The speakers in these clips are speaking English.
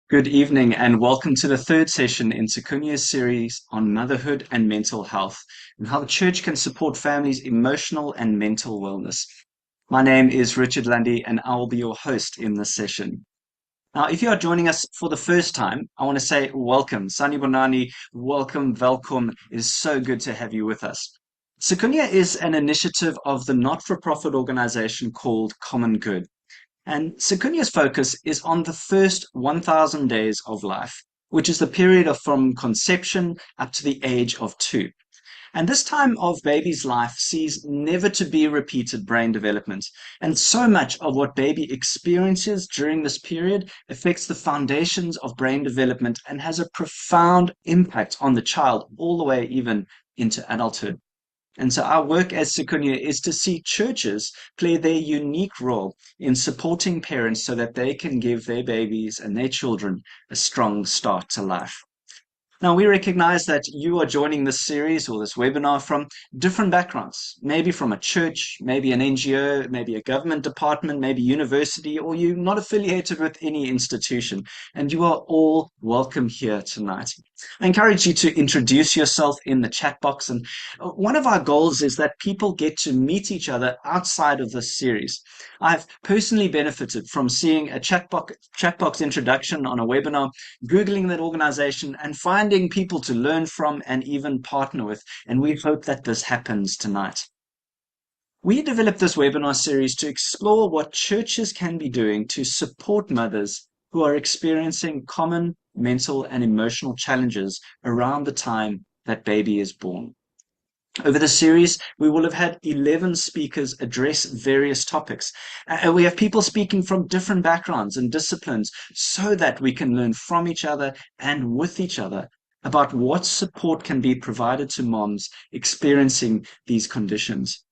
Good evening and welcome to the third session in Sikunye's series on motherhood and mental health and how the church can support families' emotional and mental wellness. My name is Richard Lundy and I will be your host in this session. Now, if you are joining us for the first time, I want to say welcome. Sani Bonani, welcome, welcome. It is so good to have you with us. Sikunye is an initiative of the not-for-profit organization called Common Good. And Sikunya's focus is on the first 1,000 days of life, which is the period of from conception up to the age of 2. And this time of baby's life sees never to be repeated brain development. And so much of what baby experiences during this period affects the foundations of brain development and has a profound impact on the child all the way even into adulthood. And so our work as Sikunye is to see churches play their unique role in supporting parents so that they can give their babies and their children a strong start to life. Now, we recognize that you are joining this series or this webinar from different backgrounds, maybe from a church, maybe an NGO, maybe a government department, maybe university, or you're not affiliated with any institution, and you are all welcome here tonight. I encourage you to introduce yourself in the chat box, and one of our goals is that people get to meet each other outside of this series. I've personally benefited from seeing a chat box introduction on a webinar, Googling that organization, and finding people to learn from and even partner with. And we hope that this happens tonight. We developed this webinar series to explore what churches can be doing to support mothers who are experiencing common mental and emotional challenges around the time that baby is born. Over the series, we will have had 11 speakers address various topics. And we have people speaking from different backgrounds and disciplines so that we can learn from each other and with each other about what support can be provided to moms experiencing these conditions.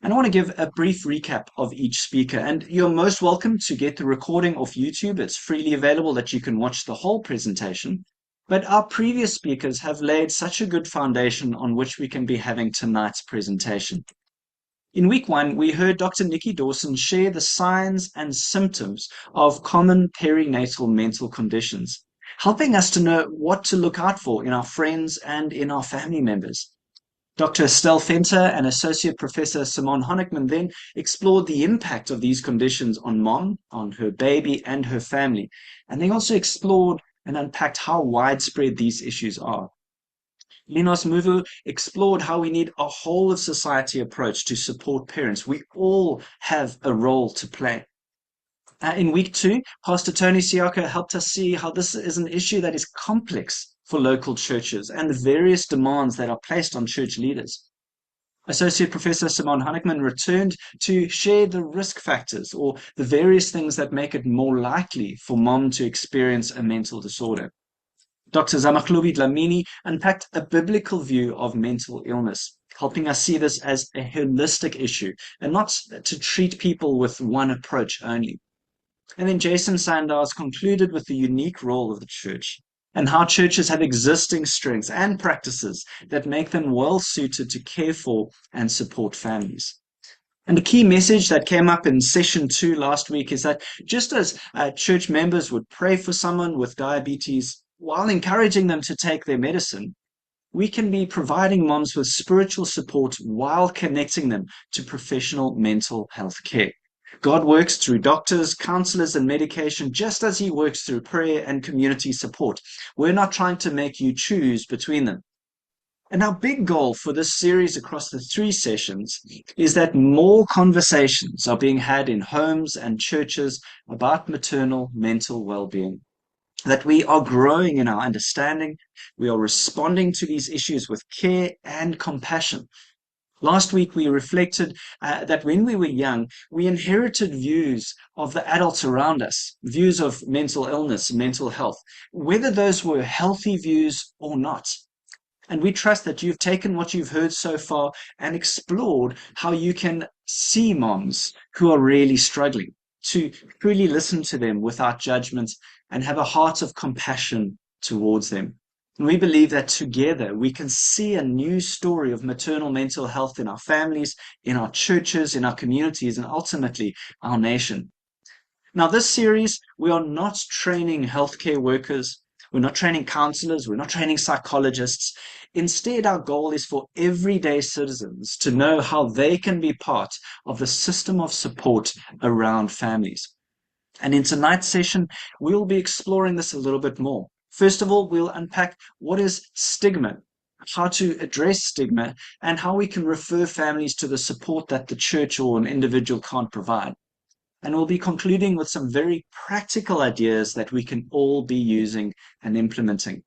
And I want to give a brief recap of each speaker. And you're most welcome to get the recording off YouTube. It's freely available that you can watch the whole presentation. But our previous speakers have laid such a good foundation on which we can be having tonight's presentation. In week 1, we heard Dr. Nikki Dawson share the signs and symptoms of common perinatal mental conditions, helping us to know what to look out for in our friends and in our family members. Dr. Estelle Fenter and Associate Professor Simone Honickman then explored the impact of these conditions on mom, on her baby, and her family. And they also explored and unpacked how widespread these issues are. Linos Muvu explored how we need a whole of society approach to support parents. We all have a role to play. In week 2, Pastor Tony Siaka helped us see how this is an issue that is complex for local churches and the various demands that are placed on church leaders. Associate Professor Simone Honickman returned to share the risk factors or the various things that make it more likely for mom to experience a mental disorder. Dr. Zamaklubi Dlamini unpacked a biblical view of mental illness, helping us see this as a holistic issue and not to treat people with one approach only. And then Jason Sandars concluded with the unique role of the church and how churches have existing strengths and practices that make them well suited to care for and support families. And the key message that came up in session 2 last week is that just as church members would pray for someone with diabetes while encouraging them to take their medicine, we can be providing moms with spiritual support while connecting them to professional mental health care. God works through doctors, counselors, and medication just as he works through prayer and community support. We're not trying to make you choose between them. And our big goal for this series across the 3 sessions is that more conversations are being had in homes and churches about maternal mental well-being. That we are growing in our understanding, we are responding to these issues with care and compassion. Last week, we reflected that when we were young, we inherited views of the adults around us, views of mental illness, mental health, whether those were healthy views or not. And we trust that you've taken what you've heard so far and explored how you can see moms who are really struggling, to truly listen to them without judgment and have a heart of compassion towards them. And we believe that together we can see a new story of maternal mental health in our families, in our churches, in our communities, and ultimately our nation. Now, this series, we are not training healthcare workers, we're not training counselors, we're not training psychologists. Instead, our goal is for everyday citizens to know how they can be part of the system of support around families. And in tonight's session, we'll be exploring this a little bit more. First of all, we'll unpack what is stigma, how to address stigma, and how we can refer families to the support that the church or an individual can't provide. And we'll be concluding with some very practical ideas that we can all be using and implementing.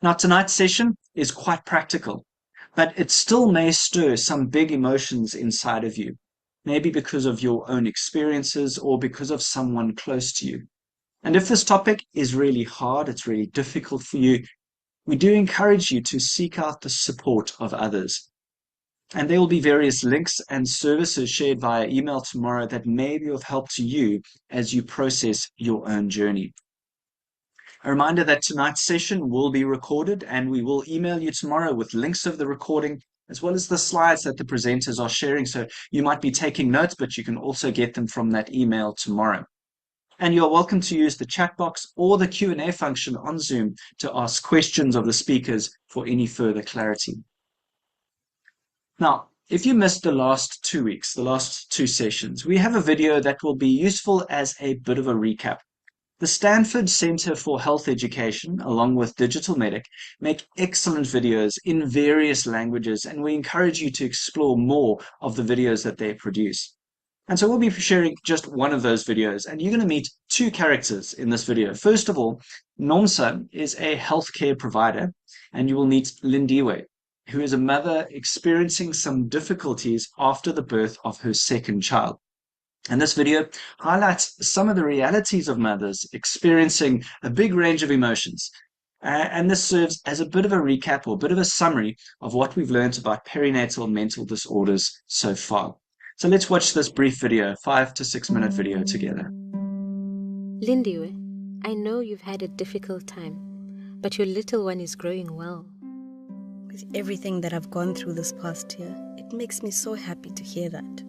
Now, tonight's session is quite practical, but it still may stir some big emotions inside of you, maybe because of your own experiences or because of someone close to you. And if this topic is really hard, it's really difficult for you, we do encourage you to seek out the support of others. And there will be various links and services shared via email tomorrow that may be of help to you as you process your own journey. A reminder that tonight's session will be recorded, and we will email you tomorrow with links of the recording as well as the slides that the presenters are sharing. So you might be taking notes, but you can also get them from that email tomorrow. And you're welcome to use the chat box or the Q&A function on Zoom to ask questions of the speakers for any further clarity. Now, if you missed the last 2 weeks, the last 2 sessions, we have a video that will be useful as a bit of a recap. The Stanford Center for Health Education, along with Digital Medic, make excellent videos in various languages, and we encourage you to explore more of the videos that they produce. And so we'll be sharing just one of those videos, and you're going to meet 2 characters in this video. First of all, Nomsa is a healthcare provider, and you will meet Lindiwe, who is a mother experiencing some difficulties after the birth of her second child. And this video highlights some of the realities of mothers experiencing a big range of emotions. And this serves as a bit of a recap or a bit of a summary of what we've learned about perinatal mental disorders so far. So let's watch this brief video, 5 to 6 minute video together. Lindiwe, I know you've had a difficult time, but your little one is growing well. With everything that I've gone through this past year, it makes me so happy to hear that.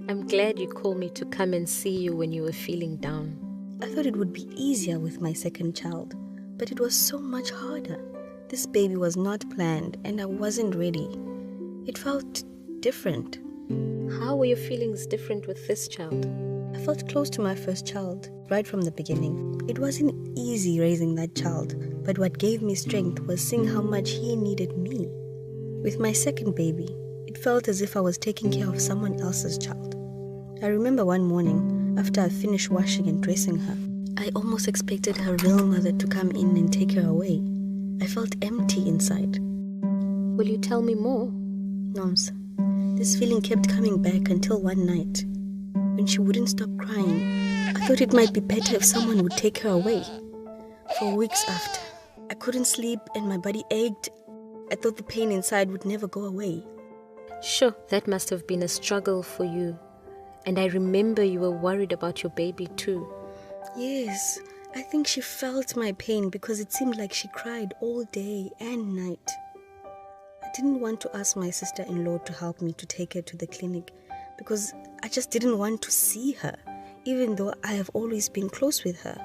I'm glad you called me to come and see you when you were feeling down. I thought it would be easier with my second child, but it was so much harder. This baby was not planned and I wasn't ready. It felt different. How were your feelings different with this child? I felt close to my first child right from the beginning. It wasn't easy raising that child, but what gave me strength was seeing how much he needed me. With my second baby, it felt as if I was taking care of someone else's child. I remember one morning, after I finished washing and dressing her, I almost expected her real mother to come in and take her away. I felt empty inside. Will you tell me more? Noms, this feeling kept coming back until one night, when she wouldn't stop crying. I thought it might be better if someone would take her away. For weeks after, I couldn't sleep and my body ached. I thought the pain inside would never go away. Sure, that must have been a struggle for you. And I remember you were worried about your baby too. Yes, I think she felt my pain because it seemed like she cried all day and night. I didn't want to ask my sister-in-law to help me to take her to the clinic because I just didn't want to see her, even though I have always been close with her.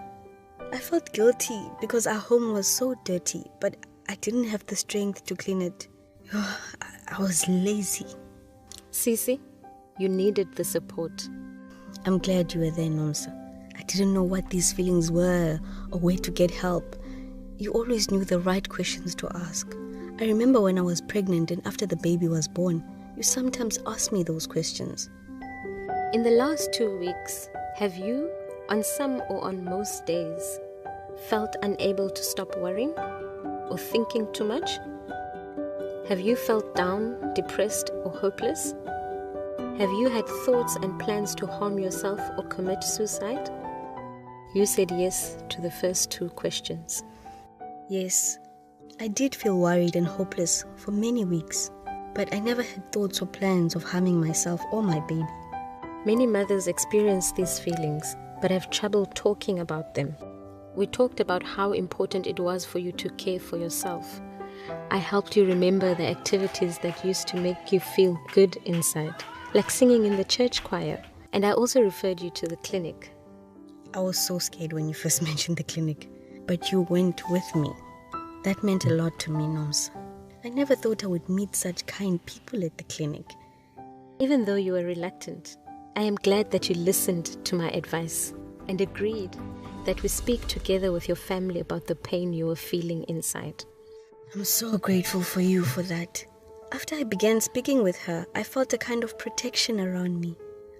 I felt guilty because our home was so dirty, but I didn't have the strength to clean it. I was lazy. Sisi, you needed the support. I'm glad you were there, Nomsa. I didn't know what these feelings were or where to get help. You always knew the right questions to ask. I remember when I was pregnant and after the baby was born, you sometimes asked me those questions. In the last 2 weeks, have you, on some or on most days, felt unable to stop worrying or thinking too much? Have you felt down, depressed, or hopeless? Have you had thoughts and plans to harm yourself or commit suicide? You said yes to the first 2 questions. Yes, I did feel worried and hopeless for many weeks, but I never had thoughts or plans of harming myself or my baby. Many mothers experience these feelings, but have trouble talking about them. We talked about how important it was for you to care for yourself. I helped you remember the activities that used to make you feel good inside, like singing in the church choir, and I also referred you to the clinic. I was so scared when you first mentioned the clinic, but you went with me. That meant a lot to me, Noms. I never thought I would meet such kind people at the clinic. Even though you were reluctant, I am glad that you listened to my advice and agreed that we speak together with your family about the pain you were feeling inside. I'm so grateful for you for that. After I began speaking with her, I felt a kind of protection around me.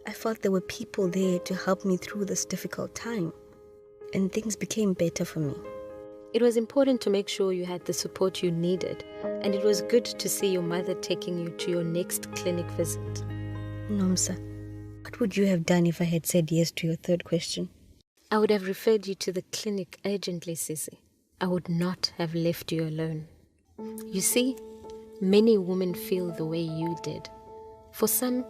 I felt there were people there to help me through this difficult time, and things became better for me. It was important to make sure you had the support you needed, and it was good to see your mother taking you to your next clinic visit. Nomsa, what would you have done if I had said yes to your third question? I would have referred you to the clinic urgently, Sissy. I would not have left you alone. You see, many women feel the way you did. For some,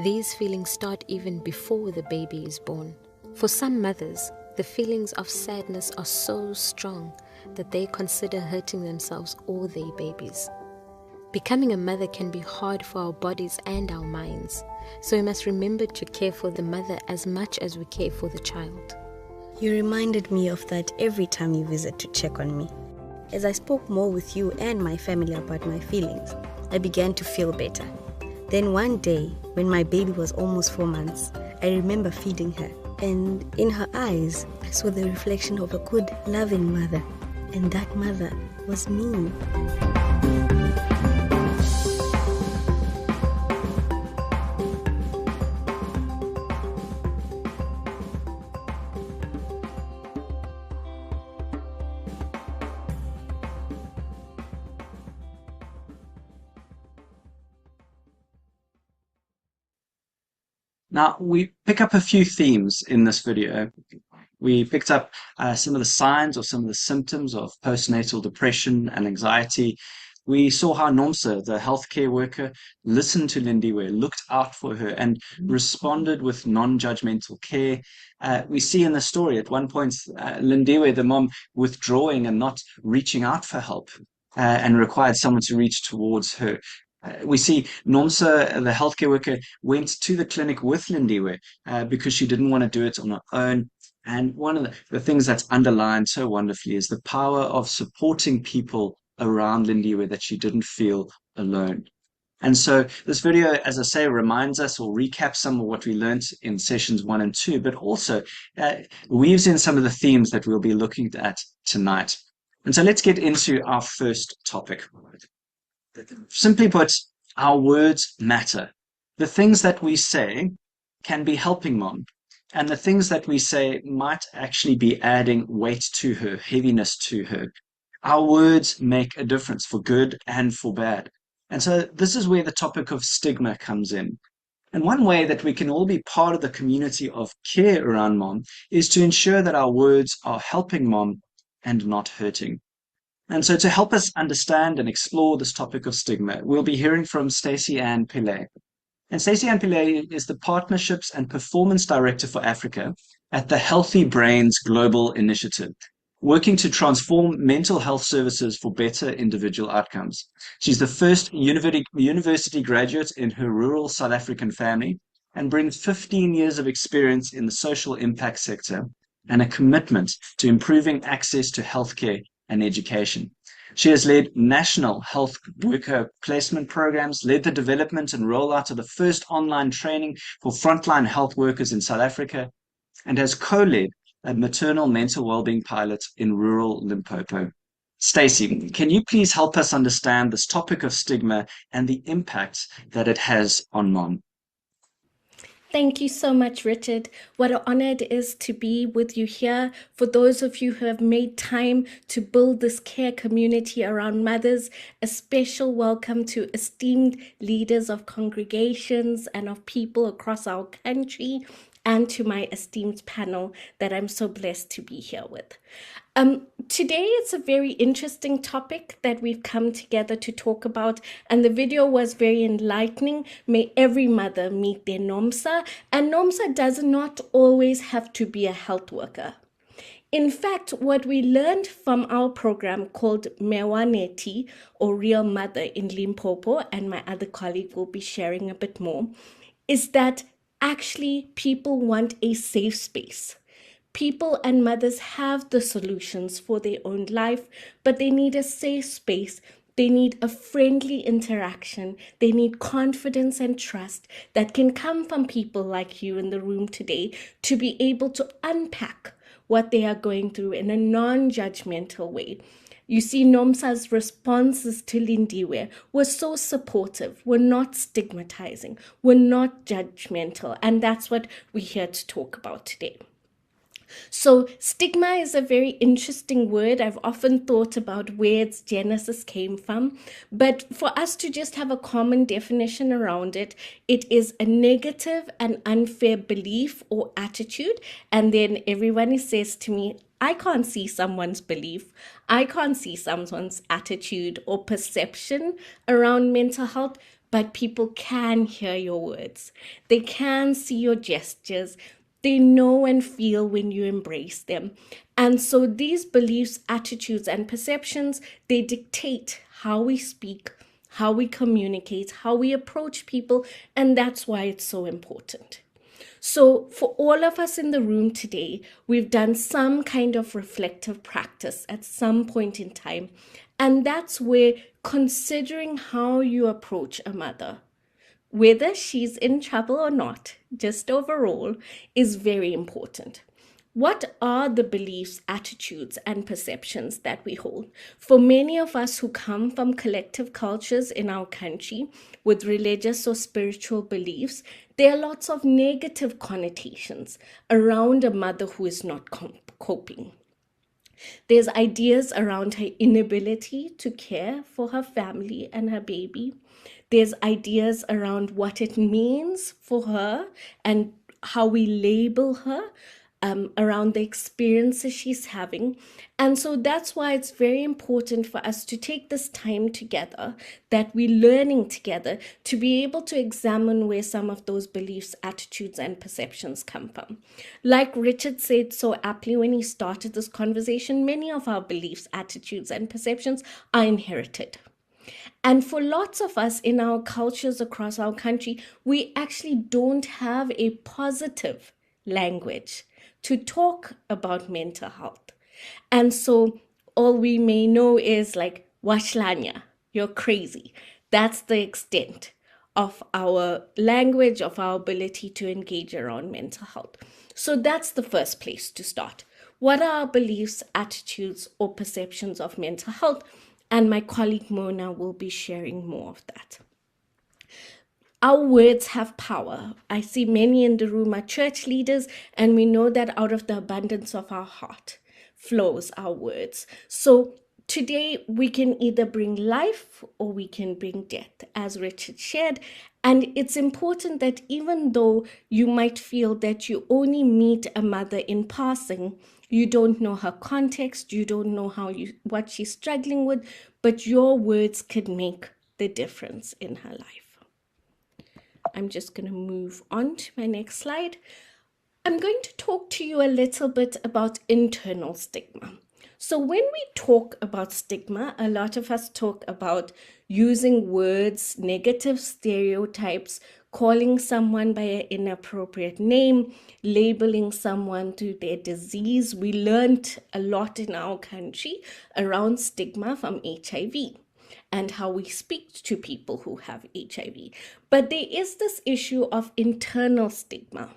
these feelings start even before the baby is born. For some mothers, the feelings of sadness are so strong that they consider hurting themselves or their babies. Becoming a mother can be hard for our bodies and our minds, so we must remember to care for the mother as much as we care for the child. You reminded me of that every time you visit to check on me. As I spoke more with you and my family about my feelings, I began to feel better. Then one day, when my baby was almost 4 months, I remember feeding her, and in her eyes, I saw the reflection of a good, loving mother, and that mother was me. Now, we pick up a few themes in this video. We picked up some of the signs or some of the symptoms of postnatal depression and anxiety. We saw how Nomsa, the healthcare worker, listened to Lindiwe, looked out for her, and responded with non-judgmental care. We see in the story at one point Lindiwe, the mom, withdrawing and not reaching out for help, and required someone to reach towards her. We see Nomsa, the healthcare worker, went to the clinic with Lindiwe because she didn't want to do it on her own. And one of the things that's underlined so wonderfully is the power of supporting people around Lindiwe, that she didn't feel alone. And so this video, as I say, reminds us or recaps some of what we learned in sessions 1 and 2, but also weaves in some of the themes that we'll be looking at tonight. And so let's get into our first topic. Simply put, our words matter. The things that we say can be helping mom, and the things that we say might actually be adding weight to her, heaviness to her. Our words make a difference for good and for bad. And so this is where the topic of stigma comes in. And one way that we can all be part of the community of care around mom is to ensure that our words are helping mom and not hurting. And so to help us understand and explore this topic of stigma, we'll be hearing from Stacey Ann Pillay. And Stacey Ann Pillay is the Partnerships and Performance Director for Africa at the Healthy Brains Global Initiative, working to transform mental health services for better individual outcomes. She's the first university graduate in her rural South African family and brings 15 years of experience in the social impact sector and a commitment to improving access to healthcare and education. She has led national health worker placement programs, led the development and rollout of the first online training for frontline health workers in South Africa, and has co-led a maternal mental well-being pilot in rural Limpopo. Stacey, can you please help us understand this topic of stigma and the impact that it has on mom? Thank you so much, Richard. What an honor it is to be with you here. For those of you who have made time to build this care community around mothers, a special welcome to esteemed leaders of congregations and of people across our country, and to my esteemed panel that I'm so blessed to be here with. Today it's a very interesting topic that we've come together to talk about, and the video was very enlightening. May every mother meet their NOMSA, and NOMSA does not always have to be a health worker. In fact, what we learned from our program called Mewaneti, or Real Mother in Limpopo, and my other colleague will be sharing a bit more, is that actually people want a safe space. People and mothers have the solutions for their own life, but they need a safe space. They need a friendly interaction. They need confidence and trust that can come from people like you in the room today to be able to unpack what they are going through in a non-judgmental way. You see, Nomsa's responses to Lindiwe were so supportive, were not stigmatizing, were not judgmental, and that's what we're here to talk about today. So stigma is a very interesting word. I've often thought about where its genesis came from, but for us to just have a common definition around it, it is a negative and unfair belief or attitude. And then everyone says to me, I can't see someone's belief. I can't see someone's attitude or perception around mental health, but people can hear your words. They can see your gestures. They know and feel when you embrace them. And so these beliefs, attitudes, and perceptions, they dictate how we speak, how we communicate, how we approach people, and that's why it's so important. So for all of us in the room today, we've done some kind of reflective practice at some point in time. And that's where considering how you approach a mother, whether she's in trouble or not, just overall, is very important. What are the beliefs, attitudes, and perceptions that we hold? For many of us who come from collective cultures in our country with religious or spiritual beliefs, there are lots of negative connotations around a mother who is not coping. There's ideas around her inability to care for her family and her baby. There's ideas around what it means for her and how we label her around the experiences she's having. And so that's why it's very important for us to take this time together, that we're learning together, to be able to examine where some of those beliefs, attitudes, and perceptions come from. Like Richard said so aptly when he started this conversation, many of our beliefs, attitudes, and perceptions are inherited. And for lots of us in our cultures across our country, we actually don't have a positive language to talk about mental health. And so all we may know is like, Washlanya, you're crazy. That's the extent of our language, of our ability to engage around mental health. So that's the first place to start. What are our beliefs, attitudes, or perceptions of mental health? And my colleague Mona will be sharing more of that. Our words have power. I see many in the room are church leaders, and we know that out of the abundance of our heart flows our words. So today we can either bring life or we can bring death, as Richard shared. And it's important that even though you might feel that you only meet a mother in passing, you don't know her context, you don't know what she's struggling with, but your words could make the difference in her life. I'm just going to move on to my next slide. I'm going to talk to you a little bit about internal stigma. So when we talk about stigma, a lot of us talk about using words, negative stereotypes, calling someone by an inappropriate name, labeling someone to their disease. We learned a lot in our country around stigma from HIV and how we speak to people who have HIV. But there is this issue of internal stigma,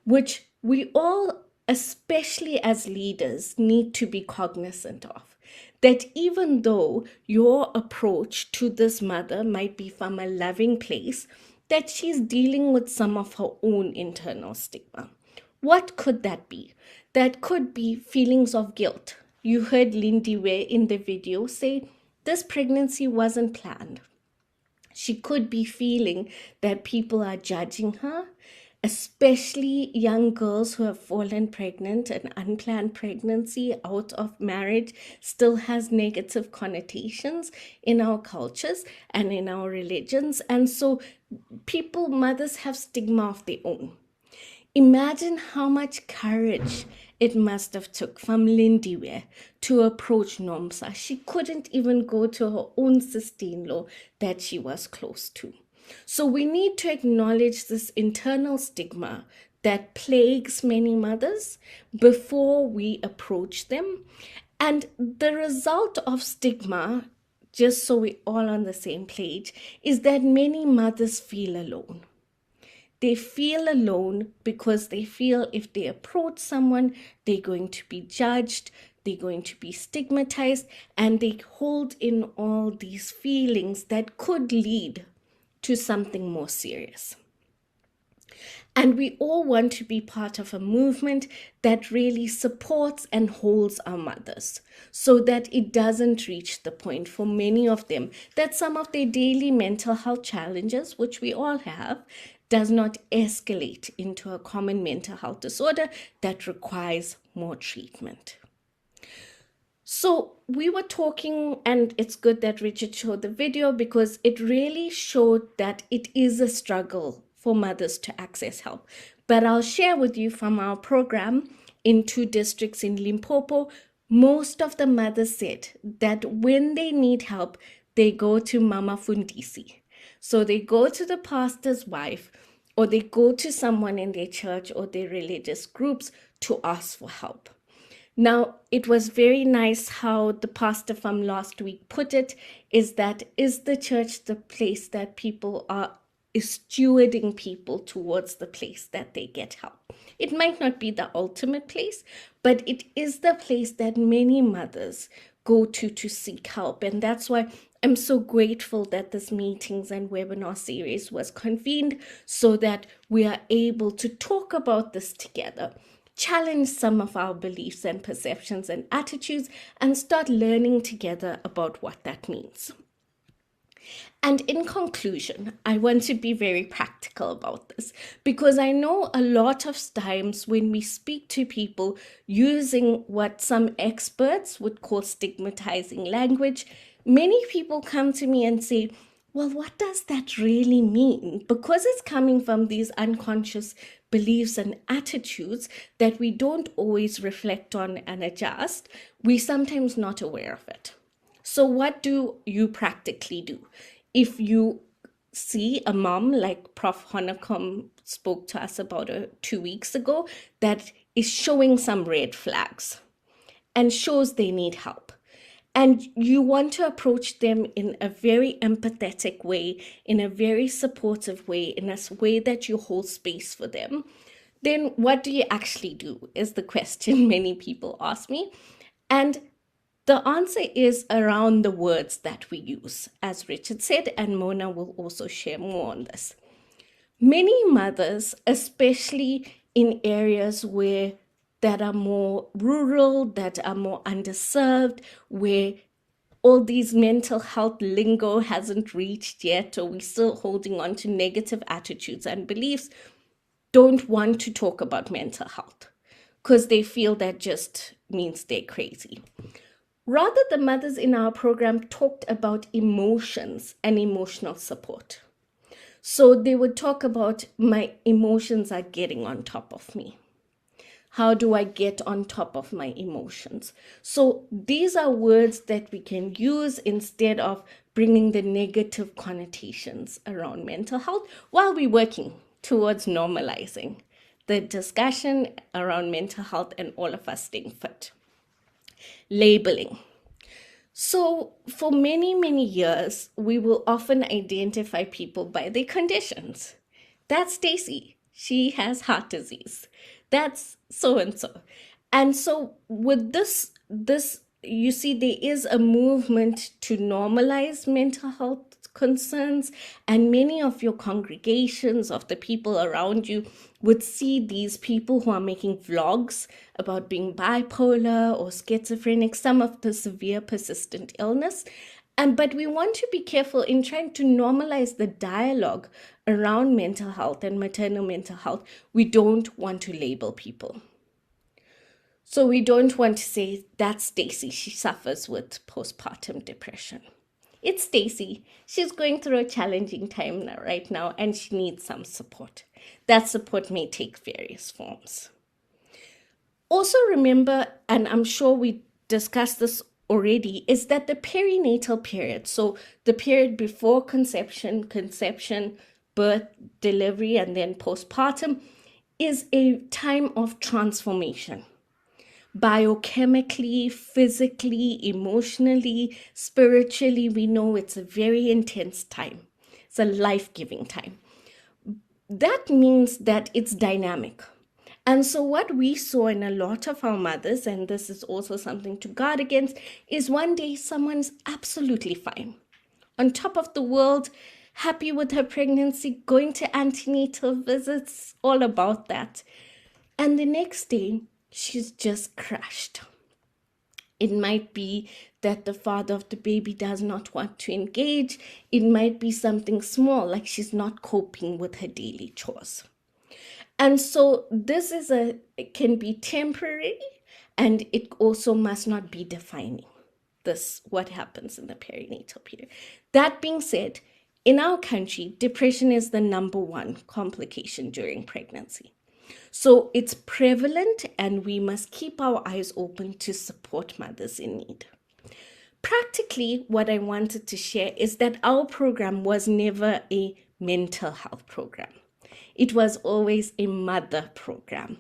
which we all, especially as leaders, need to be cognizant of. That even though your approach to this mother might be from a loving place, that she's dealing with some of her own internal stigma. What could that be? That could be feelings of guilt. You heard Lindiwe in the video say, this pregnancy wasn't planned. She could be feeling that people are judging her, especially young girls who have fallen pregnant. An unplanned pregnancy out of marriage still has negative connotations in our cultures and in our religions. And so mothers have stigma of their own. Imagine how much courage it must have took from Lindiwe to approach Nomsa. She couldn't even go to her own sister-in-law that she was close to. So we need to acknowledge this internal stigma that plagues many mothers before we approach them. And the result of stigma, just so we're all on the same page, is that many mothers feel alone. They feel alone because they feel if they approach someone, they're going to be judged, they're going to be stigmatized, and they hold in all these feelings that could lead to something more serious. And we all want to be part of a movement that really supports and holds our mothers so that it doesn't reach the point for many of them that some of their daily mental health challenges, which we all have, does not escalate into a common mental health disorder that requires more treatment. So we were talking, and it's good that Richard showed the video because it really showed that it is a struggle for mothers to access help. But I'll share with you from our program in 2 districts in Limpopo, most of the mothers said that when they need help, they go to Mama Fundisi. So they go to the pastor's wife, or they go to someone in their church or their religious groups to ask for help. Now, it was very nice how the pastor from last week put it, is the church the place that people is stewarding people towards the place that they get help. It might not be the ultimate place, but it is the place that many mothers go to seek help. And that's why I'm so grateful that this meetings and webinar series was convened so that we are able to talk about this together, challenge some of our beliefs and perceptions and attitudes, and start learning together about what that means. And in conclusion, I want to be very practical about this because I know a lot of times when we speak to people using what some experts would call stigmatizing language, many people come to me and say, well, what does that really mean? Because it's coming from these unconscious beliefs and attitudes that we don't always reflect on and adjust, we're sometimes not aware of it. So what do you practically do? If you see a mom like Prof. Honeycomb spoke to us about 2 weeks ago that is showing some red flags and shows they need help, and you want to approach them in a very empathetic way, in a very supportive way, in a way that you hold space for them, then what do you actually do is the question many people ask me. And the answer is around the words that we use, as Richard said, and Mona will also share more on this. Many mothers, especially in areas that are more rural, that are more underserved, where all these mental health lingo hasn't reached yet, or we're still holding on to negative attitudes and beliefs, don't want to talk about mental health because they feel that just means they're crazy. Rather, the mothers in our program talked about emotions and emotional support. So they would talk about my emotions are getting on top of me. How do I get on top of my emotions? So these are words that we can use instead of bringing the negative connotations around mental health while we're working towards normalizing the discussion around mental health and all of us staying fit. Labeling. So for many, many years, we will often identify people by their conditions. That's Stacy. She has heart disease. That's so-and-so. And so with this, you see, there is a movement to normalize mental health concerns, and many of your congregations, of the people around you, would see these people who are making vlogs about being bipolar or schizophrenic, some of the severe persistent illness. But we want to be careful in trying to normalize the dialogue around mental health and maternal mental health. We don't want to label people. So we don't want to say, that's Stacy, she suffers with postpartum depression. It's Stacy. She's going through a challenging time right now, and she needs some support. That support may take various forms. Also remember, and I'm sure we discussed this already, is that the perinatal period, so the period before conception, birth, delivery, and then postpartum, is a time of transformation. Biochemically, physically, emotionally, spiritually, we know it's a very intense time. It's a life-giving time. That means that it's dynamic. And so, what we saw in a lot of our mothers, and this is also something to guard against, is one day someone's absolutely fine, on top of the world, happy with her pregnancy, going to antenatal visits, all about that. And the next day, she's just crashed. It might be that the father of the baby does not want to engage. It might be something small, like she's not coping with her daily chores. And so this it can be temporary, and it also must not be defining what happens in the perinatal period. That being said, in our country, depression is the number one complication during pregnancy. So it's prevalent, and we must keep our eyes open to support mothers in need. Practically, what I wanted to share is that our program was never a mental health program. It was always a mother program.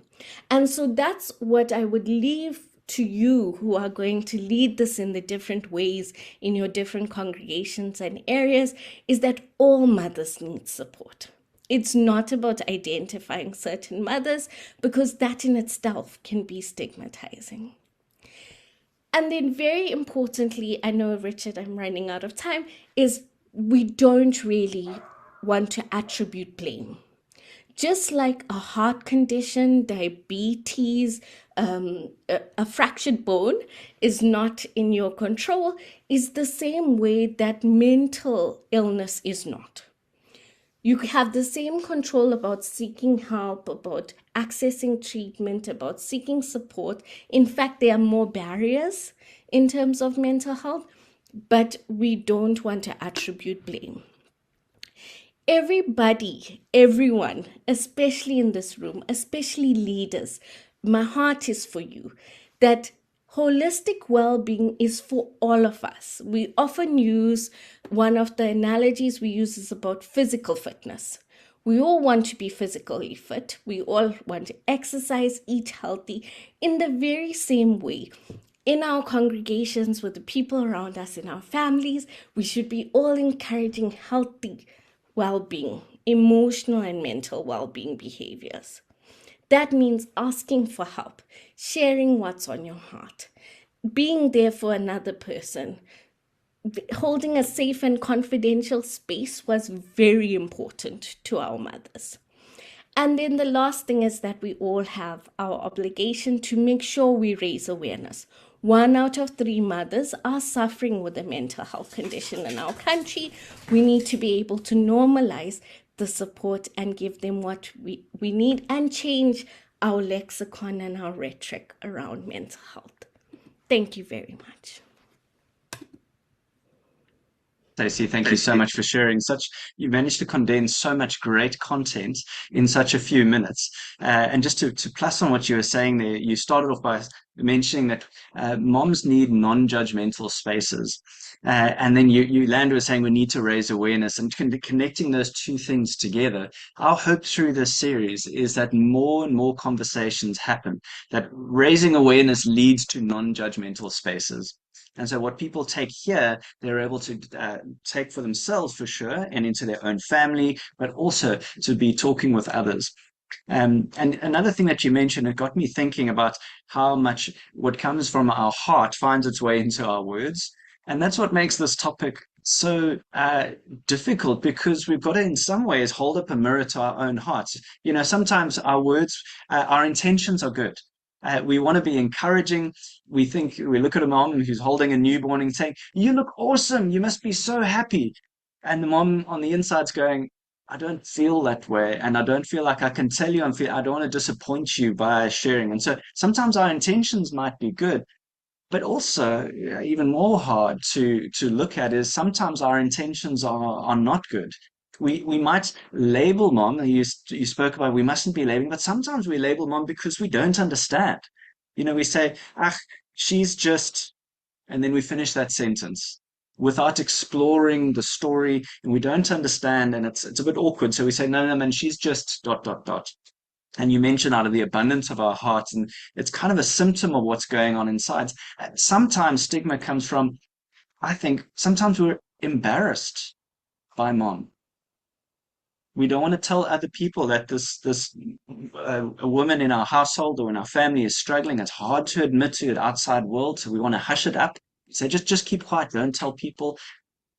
And so that's what I would leave to you who are going to lead this in the different ways in your different congregations and areas, is that all mothers need support. It's not about identifying certain mothers, because that in itself can be stigmatizing. And then very importantly, I know, Richard, I'm running out of time, is we don't really want to attribute blame. Just like a heart condition, diabetes, a fractured bone is not in your control, is the same way that mental illness is not. You have the same control about seeking help, about accessing treatment, about seeking support. In fact, there are more barriers in terms of mental health, but we don't want to attribute blame. Everybody, everyone, especially in this room, especially leaders, my heart is for you, that holistic well-being is for all of us. We often use, one of the analogies we use is about physical fitness. We all want to be physically fit. We all want to exercise, eat healthy, in the very same way. In our congregations, with the people around us, in our families, we should be all encouraging healthy well-being, emotional and mental well-being behaviors. That means asking for help, sharing what's on your heart, being there for another person. Holding a safe and confidential space was very important to our mothers. And then the last thing is that we all have our obligation to make sure we raise awareness. 1 out of 3 mothers are suffering with a mental health condition in our country. We need to be able to normalize the support and give them what we need, and change our lexicon and our rhetoric around mental health. Thank you very much. Stacey, thank you so much for sharing you managed to condense so much great content in such a few minutes. And just to plus on what you were saying there, you started off by mentioning that moms need non-judgmental spaces. And then you landed with saying we need to raise awareness, and connecting those two things together. Our hope through this series is that more and more conversations happen, that raising awareness leads to non-judgmental spaces. And so what people take here, they're able to take for themselves for sure, and into their own family, but also to be talking with others. And another thing that you mentioned, it got me thinking about how much what comes from our heart finds its way into our words. And that's what makes this topic so difficult, because we've got to, in some ways, hold up a mirror to our own hearts. You know, sometimes our words, our intentions are good. We want to be encouraging. We look at a mom who's holding a newborn and saying, "You look awesome. You must be so happy." And the mom on the inside's going, "I don't feel that way. And I don't feel like I can tell you I don't want to disappoint you by sharing." And so sometimes our intentions might be good, but also even more hard to look at is sometimes our intentions are not good. We might label mom. You spoke about we mustn't be labeling, but sometimes we label mom because we don't understand. You know, we say, "Ah, she's just," and then we finish that sentence without exploring the story, and we don't understand, and it's a bit awkward. So we say, "No, no, man, she's just dot dot dot." And you mentioned out of the abundance of our hearts, and it's kind of a symptom of what's going on inside. Sometimes stigma comes from, I think, sometimes we're embarrassed by mom. We don't want to tell other people that a woman in our household or in our family is struggling. It's hard to admit to the outside world, so we want to hush it up. Say, just keep quiet. Don't tell people.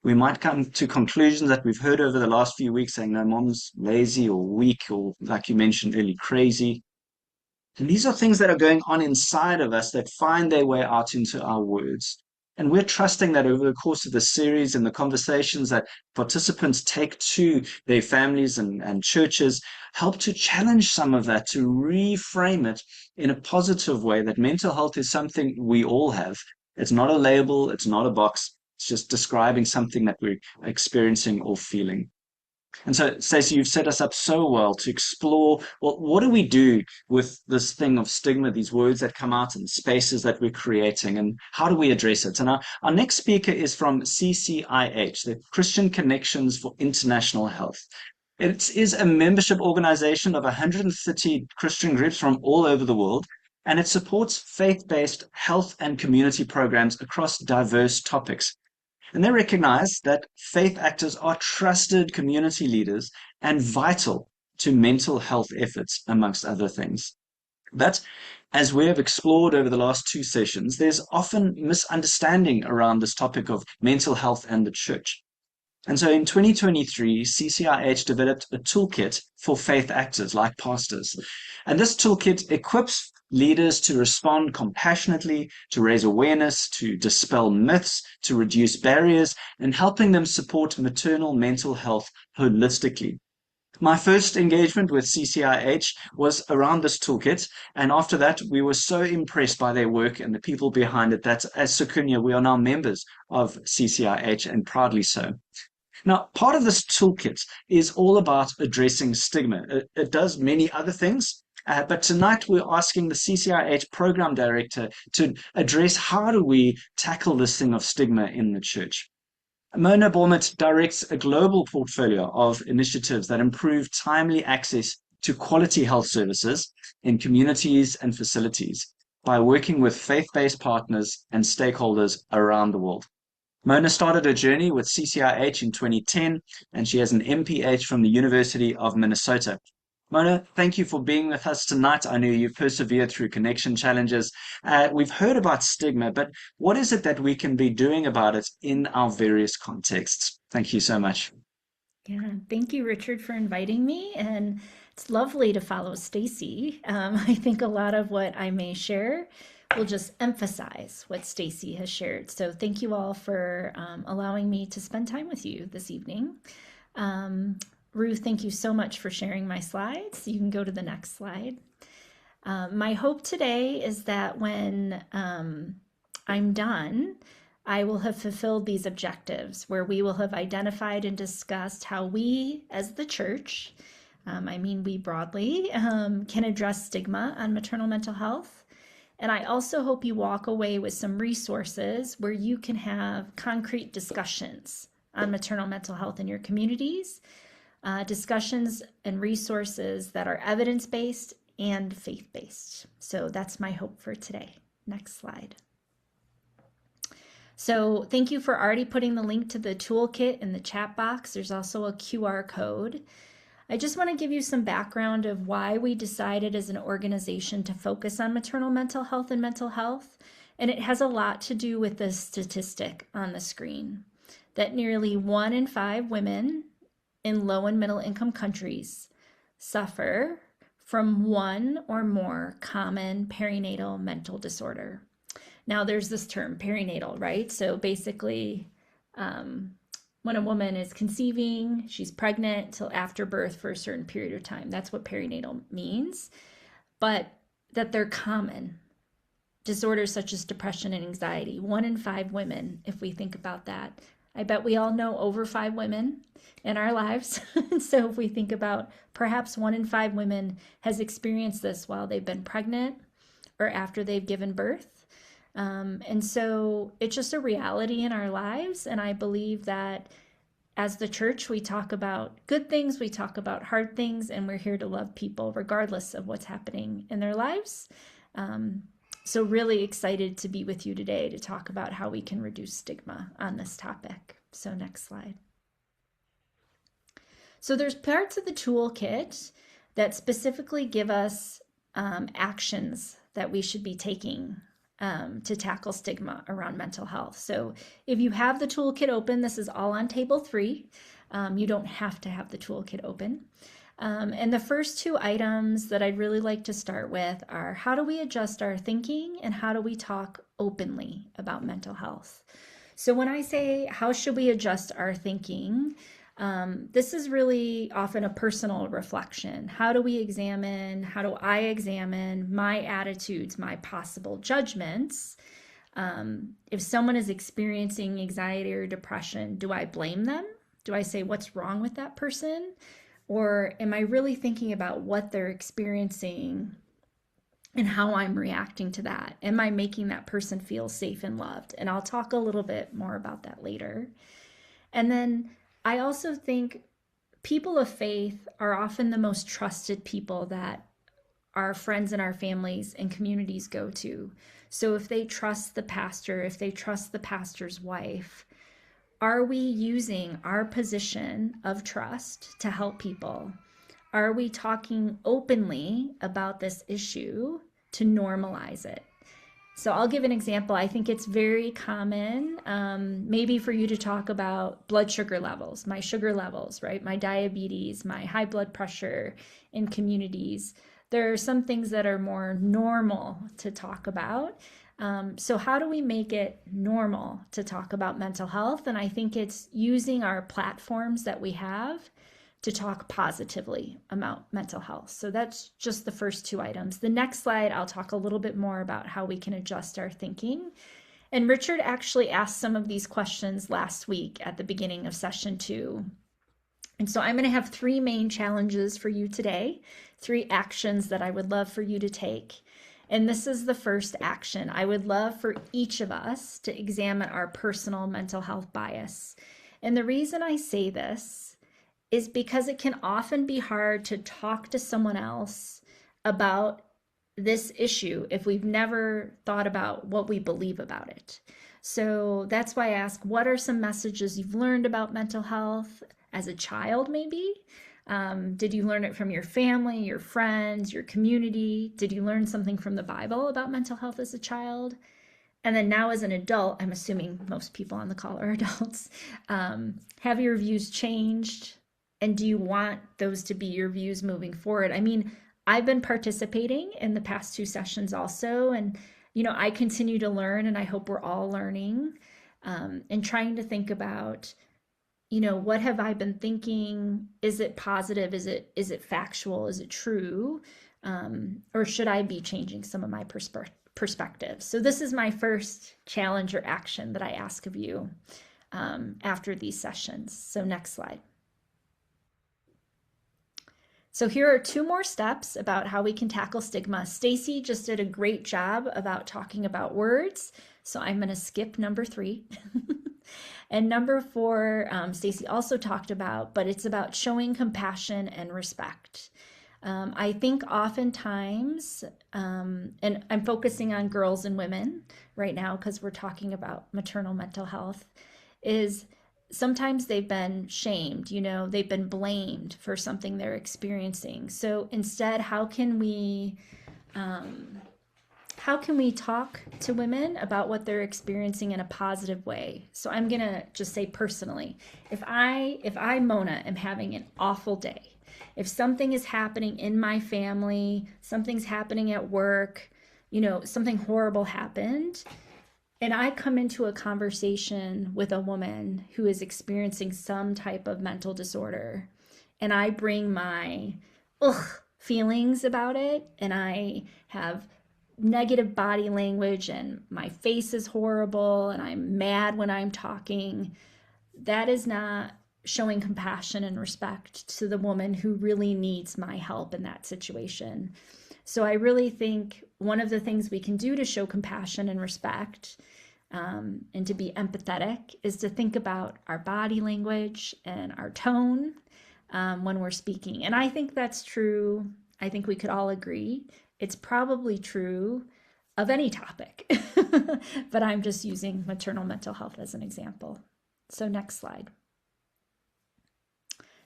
We might come to conclusions that we've heard over the last few weeks saying, no, mom's lazy or weak or, like you mentioned earlier, crazy. And these are things that are going on inside of us that find their way out into our words. And we're trusting that over the course of the series and the conversations that participants take to their families and churches help to challenge some of that, to reframe it in a positive way, that mental health is something we all have. It's not a label, it's not a box. It's just describing something that we're experiencing or feeling. And so, Stacey, you've set us up so well to explore, well, what do we do with this thing of stigma, these words that come out and spaces that we're creating, and how do we address it? And our next speaker is from CCIH, the Christian Connections for International Health. It is a membership organization of 130 Christian groups from all over the world, and it supports faith-based health and community programs across diverse topics. And they recognize that faith actors are trusted community leaders and vital to mental health efforts, amongst other things. But as we have explored over the last two sessions, there's often misunderstanding around this topic of mental health and the church. And so in 2023, CCIH developed a toolkit for faith actors like pastors. And this toolkit equips leaders to respond compassionately, to raise awareness, to dispel myths, to reduce barriers, and helping them support maternal mental health holistically. My first engagement with CCIH was around this toolkit, and after that, we were so impressed by their work and the people behind it that as Sikunye, we are now members of CCIH, and proudly so. Now, part of this toolkit is all about addressing stigma. It does many other things, but tonight we're asking the CCIH program director to address how do we tackle this thing of stigma in the church. Mona Bormett directs a global portfolio of initiatives that improve timely access to quality health services in communities and facilities by working with faith-based partners and stakeholders around the world. Mona started her journey with CCIH in 2010, and she has an MPH from the University of Minnesota. Mona, thank you for being with us tonight. I know you've persevered through connection challenges. We've heard about stigma, but what is it that we can be doing about it in our various contexts? Thank you so much. Yeah, thank you, Richard, for inviting me. And it's lovely to follow Stacy. I think a lot of what I may share will just emphasize what Stacy has shared. So thank you all for allowing me to spend time with you this evening. Ruth, thank you so much for sharing my slides. You can go to the next slide. My hope today is that when I'm done, I will have fulfilled these objectives where we will have identified and discussed how we as the church, I mean we broadly, can address stigma on maternal mental health. And I also hope you walk away with some resources where you can have concrete discussions on maternal mental health in your communities, discussions and resources that are evidence-based and faith-based. So that's my hope for today. Next slide. So thank you for already putting the link to the toolkit in the chat box. There's also a QR code. I just want to give you some background of why we decided as an organization to focus on maternal mental health and mental health. And it has a lot to do with the statistic on the screen that nearly 1 in 5 women in low and middle income countries suffer from one or more common perinatal mental disorder. Now there's this term perinatal, right? So basically, when a woman is conceiving, she's pregnant till after birth for a certain period of time. That's what perinatal means, but that they're common. Disorders such as depression and anxiety, 1 in 5 women, if we think about that. I bet we all know over 5 women in our lives. So if we think about perhaps 1 in 5 women has experienced this while they've been pregnant or after they've given birth. And so it's just a reality in our lives. And I believe that As the church, we talk about good things, we talk about hard things, and we're here to love people regardless of what's happening in their lives. So really excited to be with you today to talk about how we can reduce stigma on this topic. So next slide. So there's parts of the toolkit that specifically give us actions that we should be taking to tackle stigma around mental health. So if you have the toolkit open, this is all on table 3. You don't have to have the toolkit open. And the first 2 items that I'd really like to start with are how do we adjust our thinking and how do we talk openly about mental health? So when I say how should we adjust our thinking, this is really often a personal reflection. How do I examine my attitudes, my possible judgments? If someone is experiencing anxiety or depression, do I blame them? Do I say what's wrong with that person? Or am I really thinking about what they're experiencing and how I'm reacting to that? Am I making that person feel safe and loved? And I'll talk a little bit more about that later. And then I also think people of faith are often the most trusted people that our friends and our families and communities go to. So if they trust the pastor, if they trust the pastor's wife, are we using our position of trust to help people? Are we talking openly about this issue to normalize it? So I'll give an example. I think it's very common, maybe for you to talk about blood sugar levels, my sugar levels, right? My diabetes, my high blood pressure in communities. There are some things that are more normal to talk about. So how do we make it normal to talk about mental health? And I think it's using our platforms that we have to talk positively about mental health. So that's just the first 2 items. The next slide, I'll talk a little bit more about how we can adjust our thinking. And Richard actually asked some of these questions last week at the beginning of session 2. And so I'm going to have 3 main challenges for you today, 3 actions that I would love for you to take. And this is the first action. I would love for each of us to examine our personal mental health bias. And the reason I say this is because it can often be hard to talk to someone else about this issue if we've never thought about what we believe about it. So that's why I ask, what are some messages you've learned about mental health as a child, maybe? Did you learn it from your family, your friends, your community? Did you learn something from the Bible about mental health as a child? And then now as an adult, I'm assuming most people on the call are adults, have your views changed? And do you want those to be your views moving forward? I mean, I've been participating in the past 2 sessions also, and I continue to learn, and I hope we're all learning, and trying to think about, what have I been thinking? Is it positive? Is it factual? Is it true? Or should I be changing some of my perspective? So this is my first challenge or action that I ask of you after these sessions. So next slide. So here are 2 more steps about how we can tackle stigma. Stacy just did a great job about talking about words, so I'm going to skip number 3. And number 4, Stacy also talked about, but it's about showing compassion and respect. I think oftentimes, and I'm focusing on girls and women right now because we're talking about maternal mental health, is sometimes they've been shamed, they've been blamed for something they're experiencing. So instead, how can we talk to women about what they're experiencing in a positive way? So I'm gonna just say personally, if I, Mona, am having an awful day, if something is happening in my family, something's happening at work, something horrible happened, and I come into a conversation with a woman who is experiencing some type of mental disorder, and I bring my feelings about it, and I have negative body language, and my face is horrible, and I'm mad when I'm talking, that is not showing compassion and respect to the woman who really needs my help in that situation. So I really think one of the things we can do to show compassion and respect and to be empathetic is to think about our body language and our tone when we're speaking. And I think that's true. I think we could all agree. It's probably true of any topic, but I'm just using maternal mental health as an example. So next slide.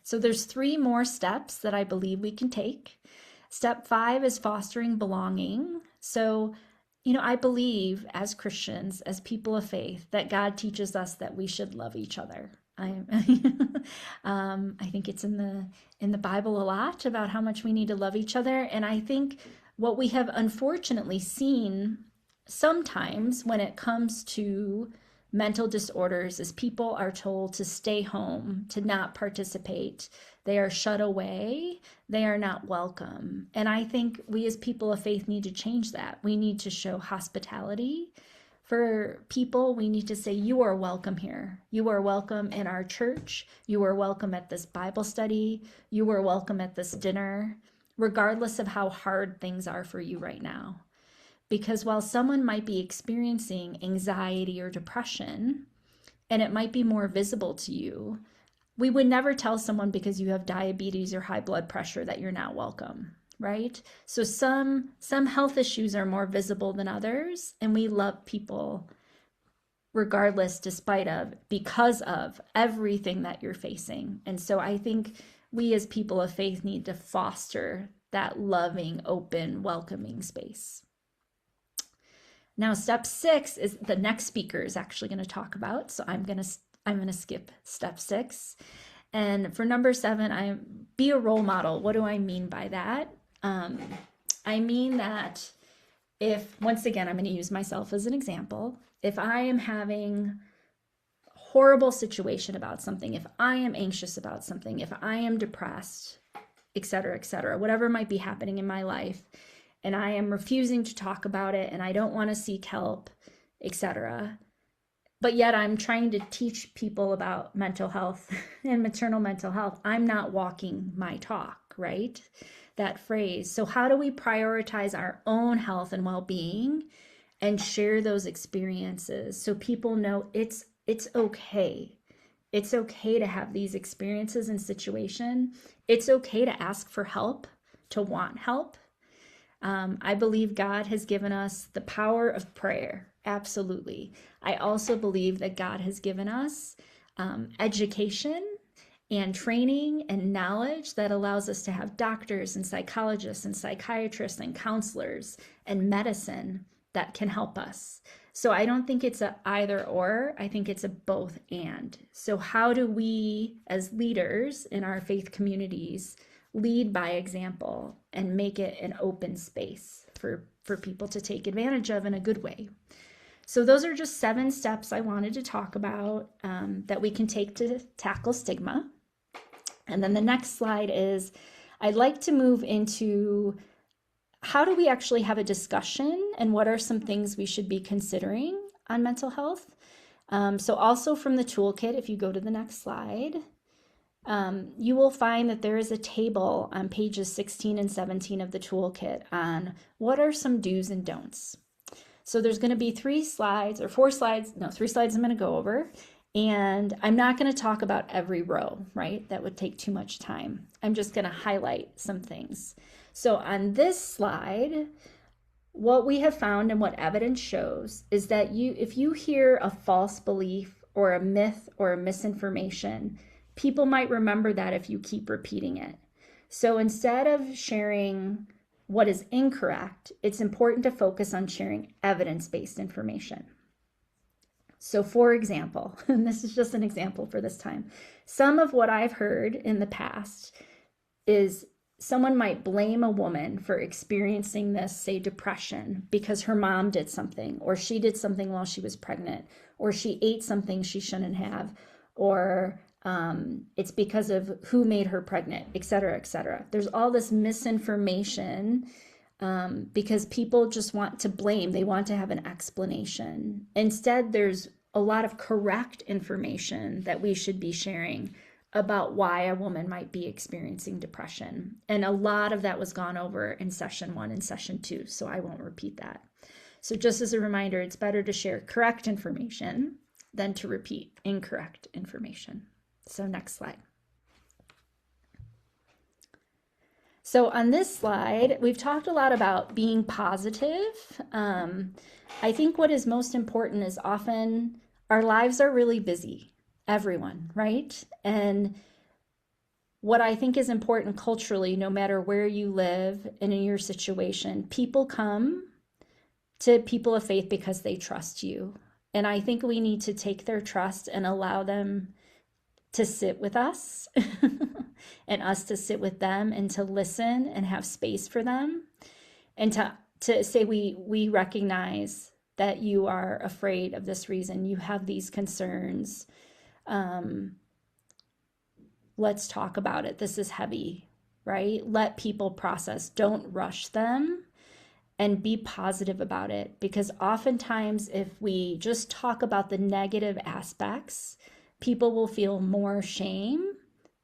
So there's 3 more steps that I believe we can take. Step 5 is fostering belonging. So, I believe as Christians, as people of faith, that God teaches us that we should love each other. I think it's in the Bible a lot about how much we need to love each other. And I think what we have unfortunately seen sometimes when it comes to mental disorders is people are told to stay home, to not participate. They are shut away. They are not welcome. And I think we as people of faith need to change that. We need to show hospitality for people. We need to say, you are welcome here. You are welcome in our church. You are welcome at this Bible study. You are welcome at this dinner, regardless of how hard things are for you right now. Because while someone might be experiencing anxiety or depression, and it might be more visible to you, we would never tell someone because you have diabetes or high blood pressure that you're not welcome, right? So some health issues are more visible than others, and we love people regardless, because of everything that you're facing. And so I think we as people of faith need to foster that loving, open, welcoming space. Now, step 6 is the next speaker is actually going to talk about. So I'm going to skip step 6. And for number 7, be a role model. What do I mean by that? I mean that once again, I'm going to use myself as an example. If I am having a horrible situation about something, if I am anxious about something, if I am depressed, et cetera, whatever might be happening in my life, and I am refusing to talk about it, and I don't want to seek help, etc. But yet I'm trying to teach people about mental health and maternal mental health. I'm not walking my talk, right? That phrase. So how do we prioritize our own health and well-being and share those experiences so people know it's okay. It's okay to have these experiences and situation. It's okay to ask for help, to want help. I believe God has given us the power of prayer. Absolutely. I also believe that God has given us education and training and knowledge that allows us to have doctors and psychologists and psychiatrists and counselors and medicine that can help us. So I don't think it's a either or. I think it's a both and. So how do we as leaders in our faith communities lead by example and make it an open space for people to take advantage of in a good way? So those are just 7 steps I wanted to talk about that we can take to tackle stigma. And then the next slide is I'd like to move into how do we actually have a discussion and what are some things we should be considering on mental health. So also from the toolkit, if you go to the next slide, you will find that there is a table on pages 16 and 17 of the toolkit on what are some do's and don'ts. So there's going to be 3 slides I'm going to go over. And I'm not going to talk about every row, right? That would take too much time. I'm just going to highlight some things. So on this slide, what we have found and what evidence shows is that if you hear a false belief or a myth or a misinformation, people might remember that if you keep repeating it. So instead of sharing what is incorrect, it's important to focus on sharing evidence-based information. So for example, and this is just an example for this time, some of what I've heard in the past is someone might blame a woman for experiencing this, say, depression, because her mom did something, or she did something while she was pregnant, or she ate something she shouldn't have, or it's because of who made her pregnant, et cetera, et cetera. There's all this misinformation because people just want to blame. They want to have an explanation. Instead, there's a lot of correct information that we should be sharing about why a woman might be experiencing depression. And a lot of that was gone over in session 1 and session 2, so I won't repeat that. So just as a reminder, it's better to share correct information than to repeat incorrect information. So next slide. So on this slide, we've talked a lot about being positive. I think what is most important is often our lives are really busy, everyone, right? And what I think is important culturally, no matter where you live and in your situation, people come to people of faith because they trust you. And I think we need to take their trust and allow them to sit with us and us to sit with them and to listen and have space for them and to say we recognize that you are afraid of this reason, you have these concerns, let's talk about it, this is heavy, right? Let people process, don't rush them, and be positive about it, because oftentimes if we just talk about the negative aspects, people will feel more shame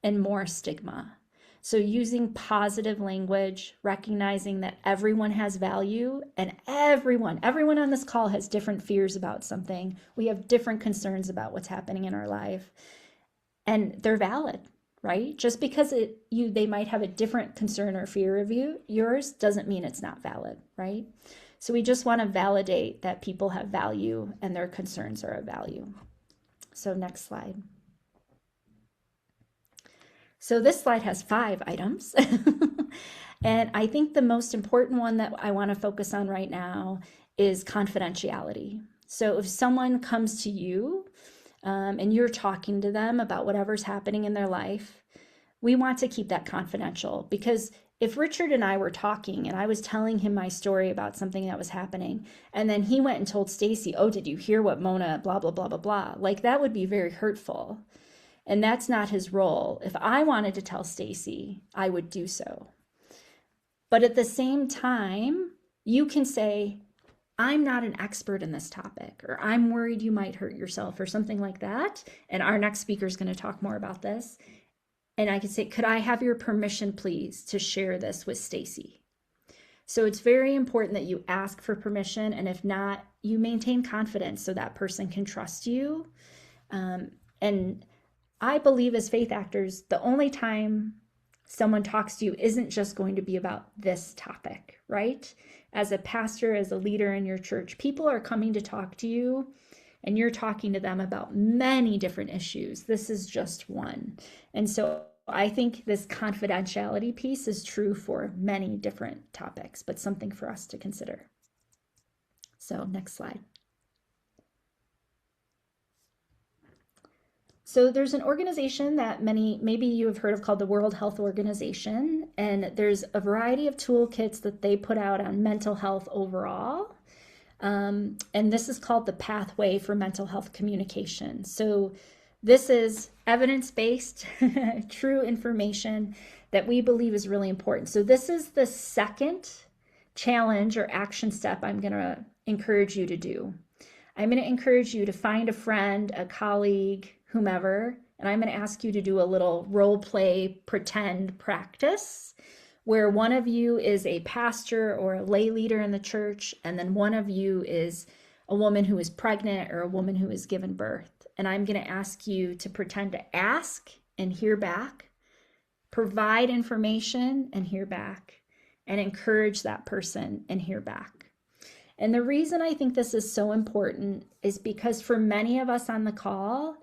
and more stigma. So using positive language, recognizing that everyone has value, and everyone on this call has different fears about something. We have different concerns about what's happening in our life, and they're valid, right? Just because they might have a different concern or fear of yours doesn't mean it's not valid, right? So we just want to validate that people have value and their concerns are of value. So next slide. So this slide has 5 items. And I think the most important one that I want to focus on right now is confidentiality. So if someone comes to you and you're talking to them about whatever's happening in their life, we want to keep that confidential, because if Richard and I were talking and I was telling him my story about something that was happening, and then he went and told Stacy, oh, did you hear what Mona, blah, blah, blah, blah, blah. Like, that would be very hurtful. And that's not his role. If I wanted to tell Stacy, I would do so. But at the same time, you can say, I'm not an expert in this topic, or I'm worried you might hurt yourself, or something like that. And our next speaker is going to talk more about this. And I can say, could I have your permission, please, to share this with Stacy? So it's very important that you ask for permission. And if not, you maintain confidence so that person can trust you. And I believe as faith actors, the only time someone talks to you isn't just going to be about this topic, right? As a pastor, as a leader in your church, people are coming to talk to you, and you're talking to them about many different issues. This is just one. And so I think this confidentiality piece is true for many different topics, but something for us to consider. So next slide. So there's an organization that maybe you have heard of called the World Health Organization, and there's a variety of toolkits that they put out on mental health overall. And this is called the Pathway for Mental Health Communication. So this is evidence-based, true information that we believe is really important. So this is the second challenge or action step I'm going to encourage you to do. I'm going to encourage you to find a friend, a colleague, whomever, and I'm going to ask you to do a little role play pretend practice where one of you is a pastor or a lay leader in the church, and then one of you is a woman who is pregnant or a woman who has given birth. And I'm going to ask you to pretend to ask and hear back, provide information and hear back, and encourage that person and hear back. And the reason I think this is so important is because for many of us on the call,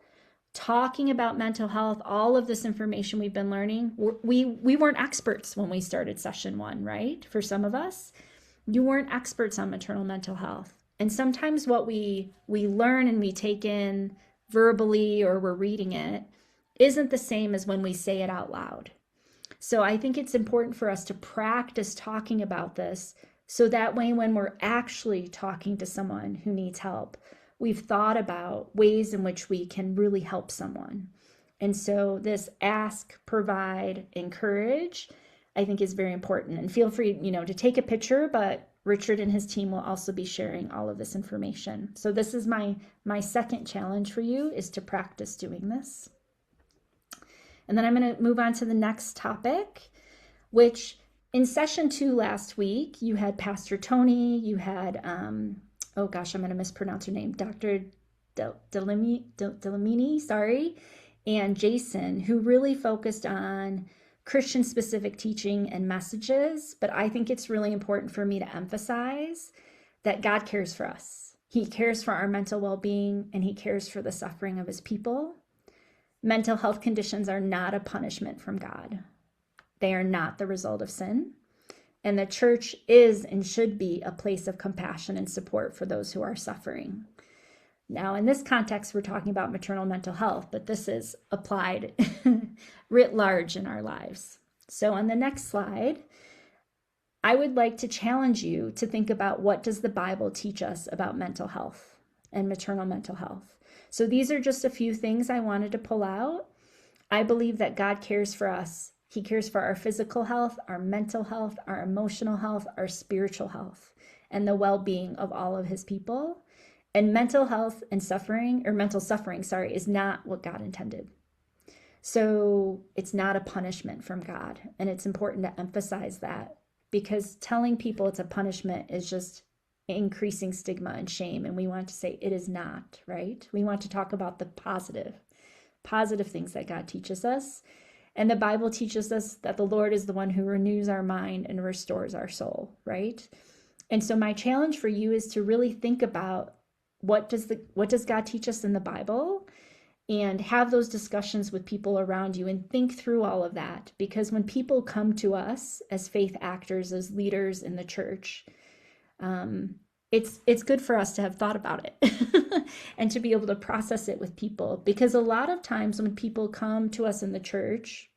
talking about mental health, all of this information we've been learning, we weren't experts when we started session 1, right? For some of us, you weren't experts on maternal mental health. And sometimes what we learn and we take in verbally or we're reading it isn't the same as when we say it out loud. So I think it's important for us to practice talking about this so that way when we're actually talking to someone who needs help, we've thought about ways in which we can really help someone. And so this ask, provide, encourage, I think is very important. And feel free, to take a picture, but Richard and his team will also be sharing all of this information. So this is my second challenge for you, is to practice doing this. And then I'm going to move on to the next topic, which In session 2 last week, you had Pastor Tony, you had, oh gosh, I'm going to mispronounce her name, Dr. Delamini, sorry, and Jason, who really focused on Christian specific teaching and messages. But I think it's really important for me to emphasize that God cares for us. He cares for our mental well being, and He cares for the suffering of His people. Mental health conditions are not a punishment from God. They are not the result of sin. And the church is and should be a place of compassion and support for those who are suffering. Now, in this context, we're talking about maternal mental health, but this is applied writ large in our lives. So on the next slide, I would like to challenge you to think about, what does the Bible teach us about mental health and maternal mental health? So these are just a few things I wanted to pull out. I believe that God cares for us. He cares for our physical health, our mental health, our emotional health, our spiritual health, and the well-being of all of His people. And mental health and suffering, or mental suffering, sorry, is not what God intended. So it's not a punishment from God. And it's important to emphasize that, because telling people it's a punishment is just increasing stigma and shame. And we want to say it is not, right? We want to talk about the positive things that God teaches us. And the Bible teaches us that the Lord is the one who renews our mind and restores our soul, right? And so my challenge for you is to really think about, what does God teach us in the Bible, and have those discussions with people around you and think through all of that. Because when people come to us as faith actors, as leaders in the church, it's good for us to have thought about it and to be able to process it with people. Because a lot of times when people come to us in the church,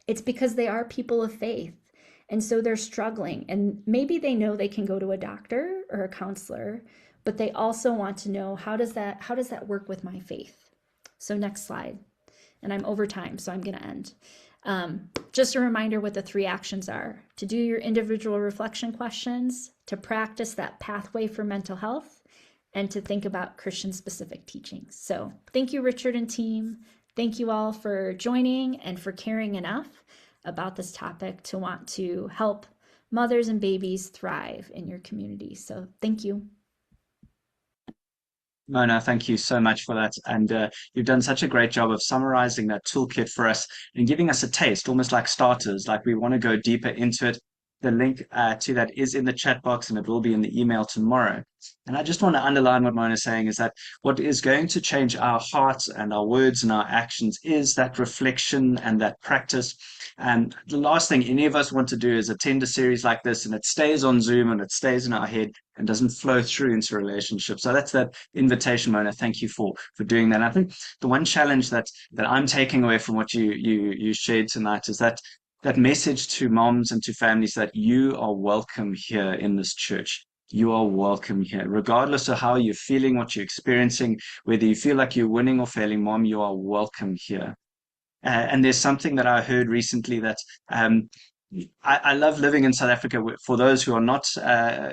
it's because they are people of faith. And so they're struggling, and maybe they know they can go to a doctor or a counselor, but they also want to know, how does that work with my faith? So next slide. And I'm over time, so I'm going to end. Just a reminder what the 3 actions are: to do your individual reflection questions, to practice that pathway for mental health, and to think about Christian-specific teachings. So thank you, Richard and team. Thank you all for joining and for caring enough about this topic to want to help mothers and babies thrive in your community. So thank you. Mona, thank you so much for that. And you've done such a great job of summarizing that toolkit for us and giving us a taste, almost like starters, like we want to go deeper into it. The link to that is in the chat box, and it will be in the email tomorrow. And I just want to underline what Mona is saying, is that what is going to change our hearts and our words and our actions is that reflection and that practice. And the last thing any of us want to do is attend a series like this and it stays on Zoom and it stays in our head and doesn't flow through into relationships. So that's that invitation, Mona. Thank you for doing that. And I think the one challenge that I'm taking away from what you shared tonight is that message to moms and to families, that you are welcome here in this church. You are welcome here, regardless of how you're feeling, what you're experiencing, whether you feel like you're winning or failing. Mom, you are welcome here. And there's something that I heard recently that I love living in South Africa. For those who are not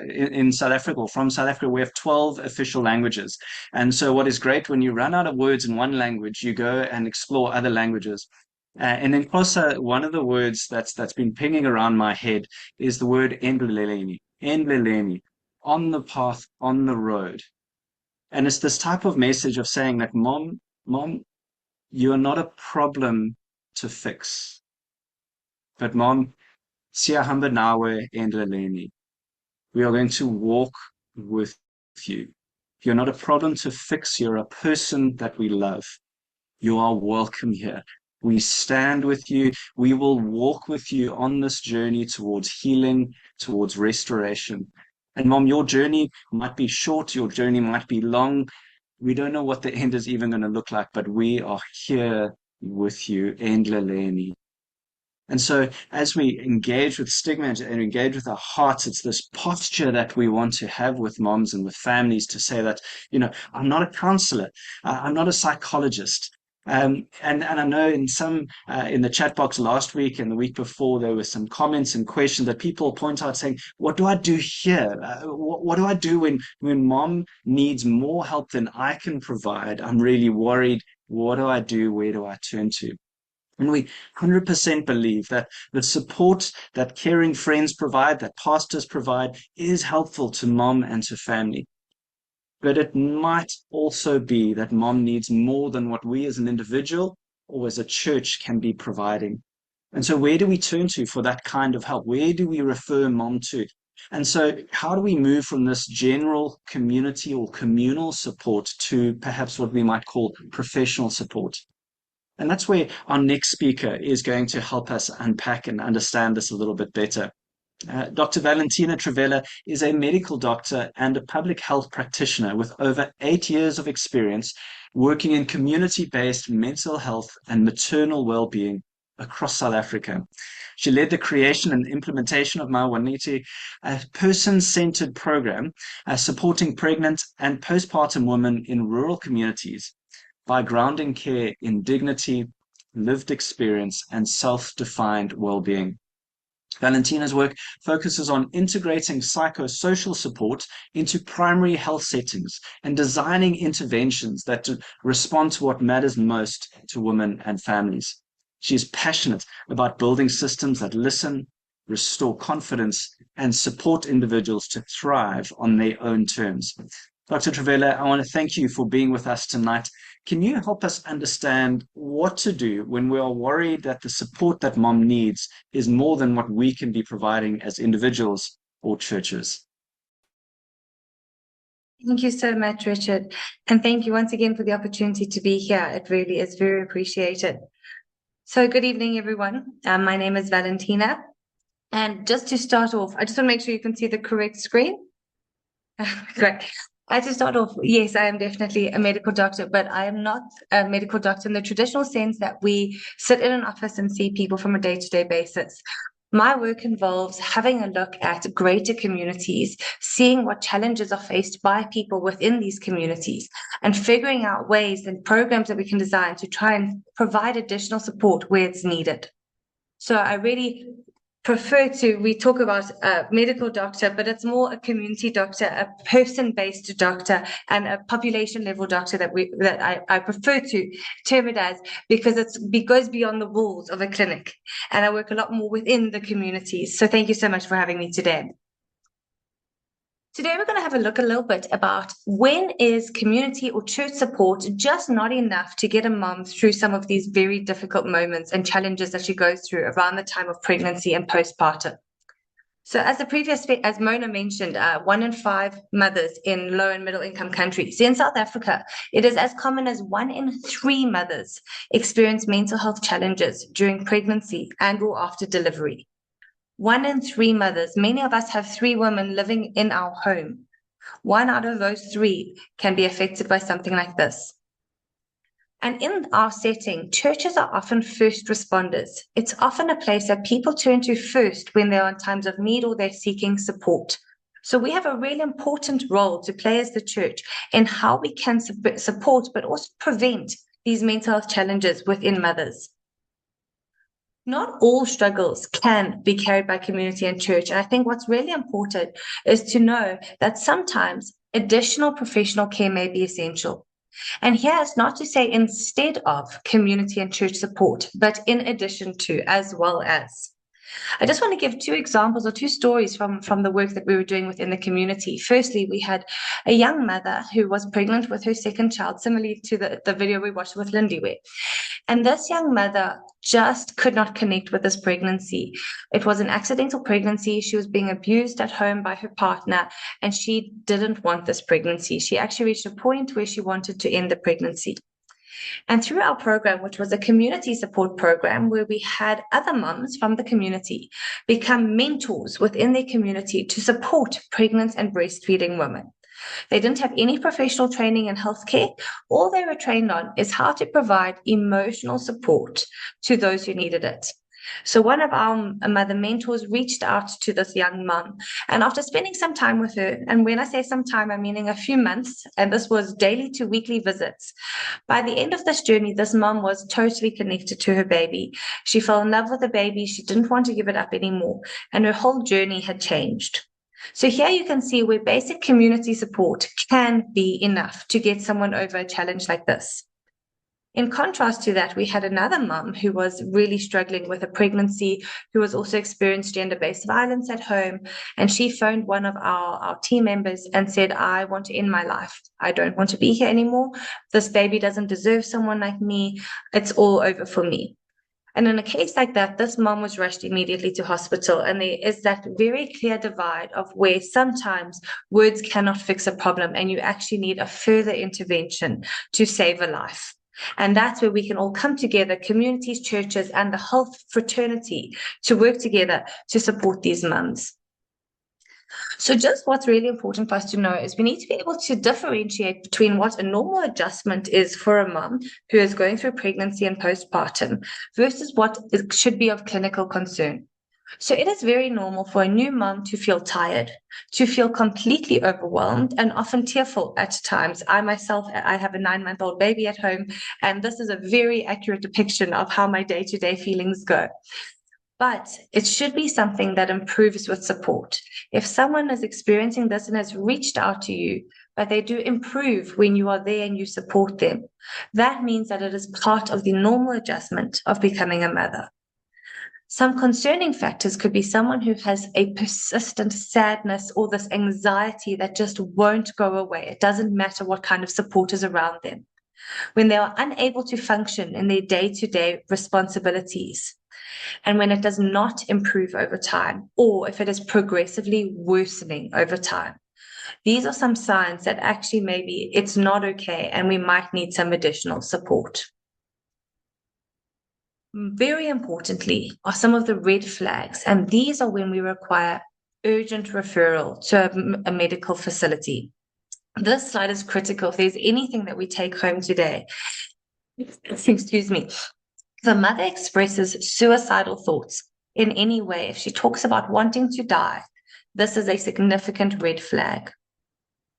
in South Africa or from South Africa, we have 12 official languages. And so what is great, when you run out of words in one language, you go and explore other languages. And in Xhosa, one of the words that's been pinging around my head is the word endleleni, endleleni, on the path, on the road. And it's this type of message of saying that, mom, you are not a problem to fix. But mom, siyahamba nawe endleleni. We are going to walk with you. You're not a problem to fix. You're a person that we love. You are welcome here. We stand with you. We will walk with you on this journey towards healing, towards restoration. And mom, your journey might be short. Your journey might be long. We don't know what the end is even going to look like, but we are here with you, endleleni. And so as we engage with stigma and engage with our hearts, it's this posture that we want to have with moms and with families to say that, I'm not a counselor. I'm not a psychologist. And I know in the chat box last week and the week before, there were some comments and questions that people point out saying, what do I do here? What do I do when mom needs more help than I can provide? I'm really worried. What do I do? Where do I turn to? And we 100% believe that the support that caring friends provide, that pastors provide, is helpful to mom and to family. But it might also be that mom needs more than what we as an individual or as a church can be providing. And so where do we turn to for that kind of help? Where do we refer mom to? And so how do we move from this general community or communal support to perhaps what we might call professional support? And that's where our next speaker is going to help us unpack and understand this a little bit better. Dr. Valentina Trivela is a medical doctor and a public health practitioner with over 8 years of experience working in community-based mental health and maternal well-being across South Africa. She led the creation and implementation of Mawaniti, a person-centered program supporting pregnant and postpartum women in rural communities by grounding care in dignity, lived experience, and self-defined well-being. Valentina's work focuses on integrating psychosocial support into primary health settings and designing interventions that respond to what matters most to women and families. She is passionate about building systems that listen, restore confidence, and support individuals to thrive on their own terms. Dr. Trivela, I want to thank you for being with us tonight. Can you help us understand what to do when we are worried that the support that mom needs is more than what we can be providing as individuals or churches? Thank you so much, Richard. And thank you once again for the opportunity to be here. It really is very appreciated. So good evening, everyone. My name is Valentina. And just to start off, I just want to make sure you can see the correct screen. Great. To start off, yes, I am definitely a medical doctor, but I am not a medical doctor in the traditional sense that we sit in an office and see people from a day-to-day basis. My work involves having a look at greater communities, seeing what challenges are faced by people within these communities, and figuring out ways and programs that we can design to try and provide additional support where it's needed. So I really prefer to, we talk about a medical doctor, but it's more a community doctor, a person-based doctor, and a population-level doctor that I prefer to term it as, because it goes beyond the walls of a clinic, and I work a lot more within the communities. So thank you so much for having me today. Today, we're going to have a look a little bit about when is community or church support just not enough to get a mom through some of these very difficult moments and challenges that she goes through around the time of pregnancy and postpartum. So as Mona mentioned, 1 in 5 mothers in low and middle income countries. In South Africa, it is as common as 1 in 3 mothers experience mental health challenges during pregnancy and or after delivery. 1 in 3 mothers, many of us have 3 women living in our home. 1 out of those 3 can be affected by something like this. And in our setting, churches are often first responders. It's often a place that people turn to first when they're in times of need or they're seeking support. So we have a really important role to play as the church in how we can support, but also prevent these mental health challenges within mothers. Not all struggles can be carried by community and church. And I think what's really important is to know that sometimes additional professional care may be essential. And here is not to say instead of community and church support, but in addition to, as well as. I just want to give 2 examples or 2 stories from the work that we were doing within the community. Firstly, we had a young mother who was pregnant with her second child, similarly to the video we watched with Lindy. And this young mother just could not connect with this pregnancy. It was an accidental pregnancy. She was being abused at home by her partner, and she didn't want this pregnancy. She actually reached a point where she wanted to end the pregnancy. And through our program, which was a community support program, where we had other moms from the community become mentors within their community to support pregnant and breastfeeding women. They didn't have any professional training in healthcare. All they were trained on is how to provide emotional support to those who needed it. So one of our mother mentors reached out to this young mom, and after spending some time with her, and when I say some time, I'm meaning a few months, and this was daily to weekly visits. By the end of this journey, this mom was totally connected to her baby. She fell in love with the baby. She didn't want to give it up anymore, and her whole journey had changed. So here you can see where basic community support can be enough to get someone over a challenge like this. In contrast to that, we had another mum who was really struggling with a pregnancy, who was also experienced gender-based violence at home. And she phoned one of our team members and said, I want to end my life. I don't want to be here anymore. This baby doesn't deserve someone like me. It's all over for me. And in a case like that, this mom was rushed immediately to hospital. And there is that very clear divide of where sometimes words cannot fix a problem and you actually need a further intervention to save a life. And that's where we can all come together, communities, churches, and the health fraternity, to work together to support these mums. So just what's really important for us to know is we need to be able to differentiate between what a normal adjustment is for a mum who is going through pregnancy and postpartum versus what should be of clinical concern. So it is very normal for a new mum to feel tired, to feel completely overwhelmed and often tearful at times. I myself, I have a 9-month-old baby at home, and this is a very accurate depiction of how my day-to-day feelings go. But it should be something that improves with support. If someone is experiencing this and has reached out to you, but they do improve when you are there and you support them, that means that it is part of the normal adjustment of becoming a mother. Some concerning factors could be someone who has a persistent sadness or this anxiety that just won't go away. It doesn't matter what kind of support is around them. When they are unable to function in their day-to-day responsibilities, and when it does not improve over time, or if it is progressively worsening over time. These are some signs that actually maybe it's not okay and we might need some additional support. Very importantly are some of the red flags, and these are when we require urgent referral to a medical facility. This slide is critical. If there's anything that we take home today, excuse me, if a mother expresses suicidal thoughts in any way, if she talks about wanting to die, this is a significant red flag.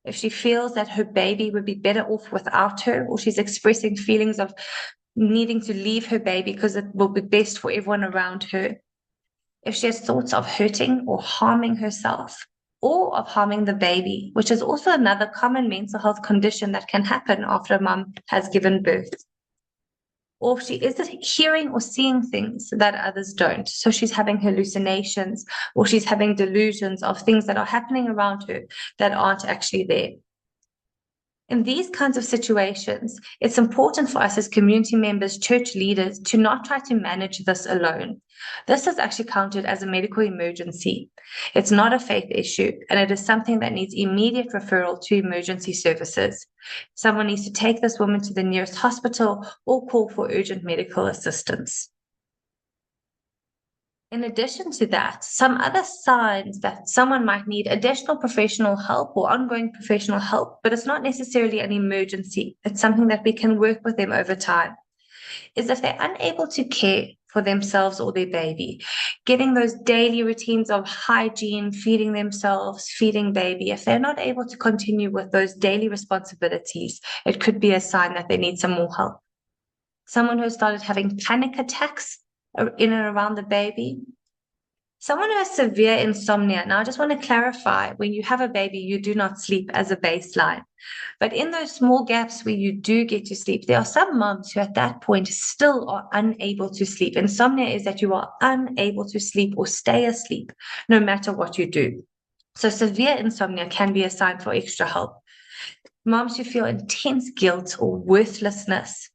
If she feels that her baby would be better off without her, or she's expressing feelings of needing to leave her baby because it will be best for everyone around her. If she has thoughts of hurting or harming herself or of harming the baby, which is also another common mental health condition that can happen after a mum has given birth. Or if she is hearing or seeing things that others don't. So she's having hallucinations or she's having delusions of things that are happening around her that aren't actually there. In these kinds of situations, it's important for us as community members, church leaders, to not try to manage this alone. This is actually counted as a medical emergency. It's not a faith issue, and it is something that needs immediate referral to emergency services. Someone needs to take this woman to the nearest hospital or call for urgent medical assistance. In addition to that, some other signs that someone might need additional professional help or ongoing professional help, but it's not necessarily an emergency. It's something that we can work with them over time, is if they're unable to care for themselves or their baby, getting those daily routines of hygiene, feeding themselves, feeding baby. If they're not able to continue with those daily responsibilities, it could be a sign that they need some more help. Someone who has started having panic attacks in and around the baby. Someone who has severe insomnia. Now, I just want to clarify, when you have a baby, you do not sleep as a baseline. But in those small gaps where you do get to sleep, there are some moms who at that point still are unable to sleep. Insomnia is that you are unable to sleep or stay asleep no matter what you do. So severe insomnia can be a sign for extra help. Moms who feel intense guilt or worthlessness.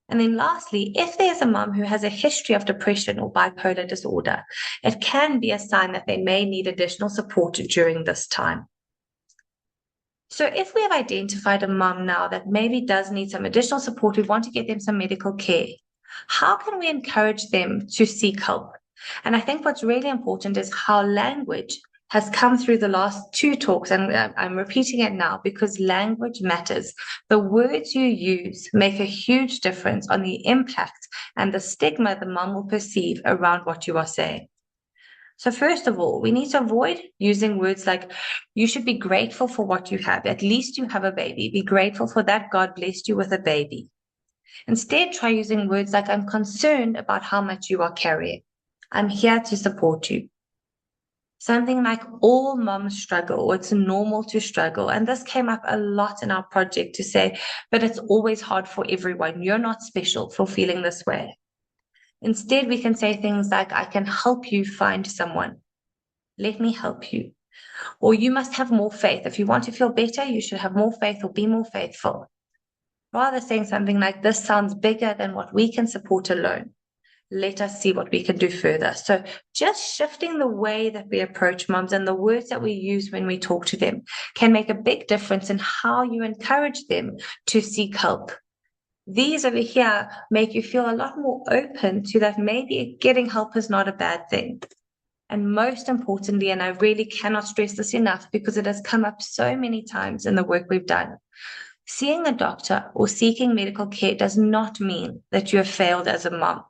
And then lastly, if there's a mom who has a history of depression or bipolar disorder, it can be a sign that they may need additional support during this time. So if we have identified a mom now that maybe does need some additional support, we want to get them some medical care, how can we encourage them to seek help? And I think what's really important is how language has come through the last 2 talks, and I'm repeating it now because language matters. The words you use make a huge difference on the impact and the stigma the mom will perceive around what you are saying. So first of all, we need to avoid using words like, you should be grateful for what you have. At least you have a baby. Be grateful for that God blessed you with a baby. Instead, try using words like, I'm concerned about how much you are carrying. I'm here to support you. Something like all moms struggle, or it's normal to struggle. And this came up a lot in our project to say, but it's always hard for everyone. You're not special for feeling this way. Instead, we can say things like, I can help you find someone. Let me help you. Or you must have more faith. If you want to feel better, you should have more faith or be more faithful. Rather saying something like, this sounds bigger than what we can support alone. Let us see what we can do further. So just shifting the way that we approach moms and the words that we use when we talk to them can make a big difference in how you encourage them to seek help. These over here make you feel a lot more open to that maybe getting help is not a bad thing. And most importantly, and I really cannot stress this enough because it has come up so many times in the work we've done, seeing a doctor or seeking medical care does not mean that you have failed as a mom.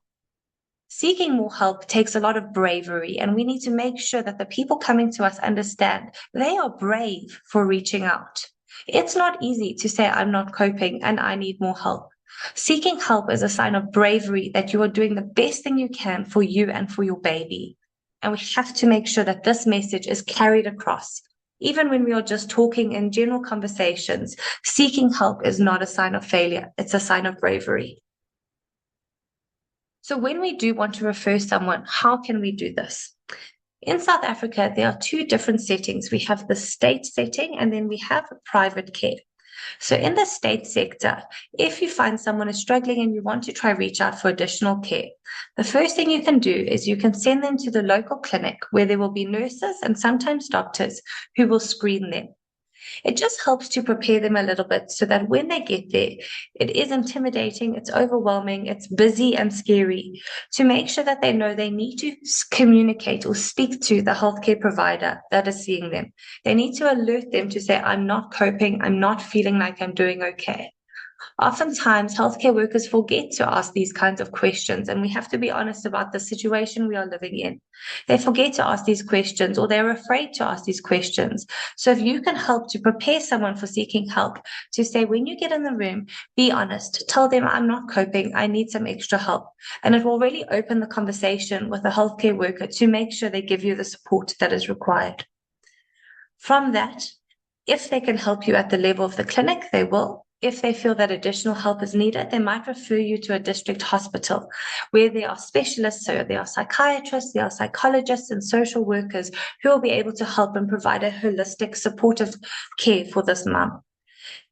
Seeking more help takes a lot of bravery, and we need to make sure that the people coming to us understand they are brave for reaching out. It's not easy to say, I'm not coping and I need more help. Seeking help is a sign of bravery that you are doing the best thing you can for you and for your baby. And we have to make sure that this message is carried across. Even when we are just talking in general conversations, seeking help is not a sign of failure, it's a sign of bravery. So when we do want to refer someone, how can we do this? In South Africa, there are two different settings. We have the state setting and then we have private care. So in the state sector, if you find someone is struggling and you want to try reach out for additional care, the first thing you can do is you can send them to the local clinic where there will be nurses and sometimes doctors who will screen them. It just helps to prepare them a little bit so that when they get there, it is intimidating, it's overwhelming, it's busy and scary, to make sure that they know they need to communicate or speak to the healthcare provider that is seeing them. They need to alert them to say, I'm not coping, I'm not feeling like I'm doing okay. Oftentimes, healthcare workers forget to ask these kinds of questions, and we have to be honest about the situation we are living in. They forget to ask these questions, or they're afraid to ask these questions. So if you can help to prepare someone for seeking help, to say, when you get in the room, be honest, tell them, I'm not coping, I need some extra help. And it will really open the conversation with a healthcare worker to make sure they give you the support that is required. From that, if they can help you at the level of the clinic, they will. If they feel that additional help is needed, they might refer you to a district hospital where there are specialists, so there are psychiatrists, there are psychologists and social workers who will be able to help and provide a holistic supportive care for this mum.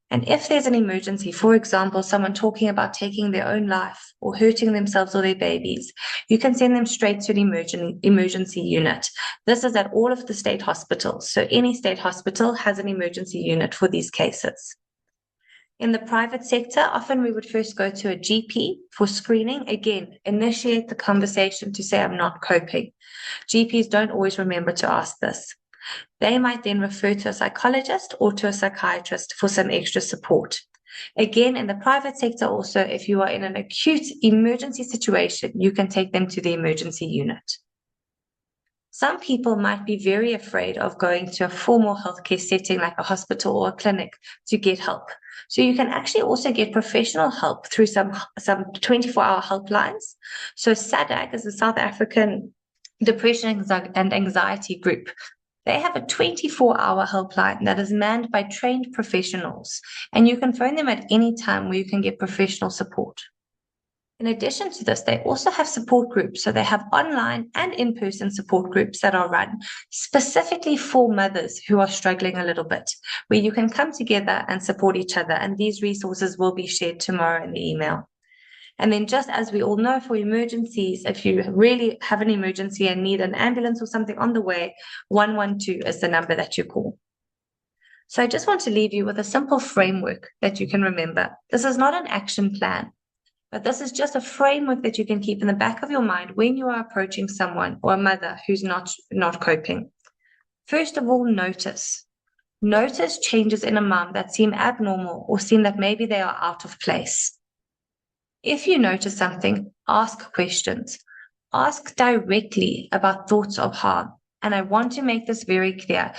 And if there's an emergency, for example, someone talking about taking their own life or hurting themselves or their babies, you can send them straight to an emergency unit. This is at all of the state hospitals. So any state hospital has an emergency unit for these cases. In the private sector, often we would first go to a GP for screening. Again, initiate the conversation to say, I'm not coping. GPs don't always remember to ask this. They might then refer to a psychologist or to a psychiatrist for some extra support. Again, in the private sector also, if you are in an acute emergency situation, you can take them to the emergency unit. Some people might be very afraid of going to a formal healthcare setting like a hospital or a clinic to get help. So you can actually also get professional help through some 24-hour helplines. So SADAG is the South African Depression and Anxiety Group. They have a 24-hour helpline that is manned by trained professionals, and you can phone them at any time where you can get professional support. In addition to this, they also have support groups. So they have online and in-person support groups that are run specifically for mothers who are struggling a little bit, where you can come together and support each other. And these resources will be shared tomorrow in the email. And then just as we all know, for emergencies, if you really have an emergency and need an ambulance or something on the way, 112 is the number that you call. So I just want to leave you with a simple framework that you can remember. This is not an action plan, but this is just a framework that you can keep in the back of your mind when you are approaching someone or a mother who's not coping. First of all, notice. Notice changes in a mom that seem abnormal or seem that maybe they are out of place. If you notice something, ask questions. Ask directly about thoughts of harm. And I want to make this very clear.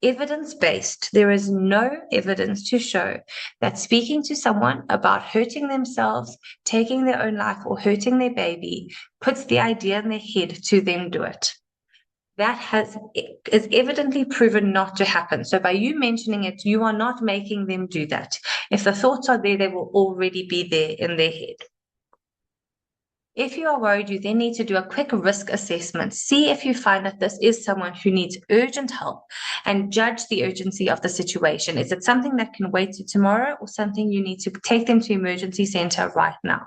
Evidence-based, there is no evidence to show that speaking to someone about hurting themselves, taking their own life, or hurting their baby puts the idea in their head to them do it. that is evidently proven not to happen. So by you mentioning it, you are not making them do that. If the thoughts are there, they will already be there in their head. If you are worried, you then need to do a quick risk assessment. See if you find that this is someone who needs urgent help and judge the urgency of the situation. Is it something that can wait to tomorrow or something you need to take them to emergency center right now?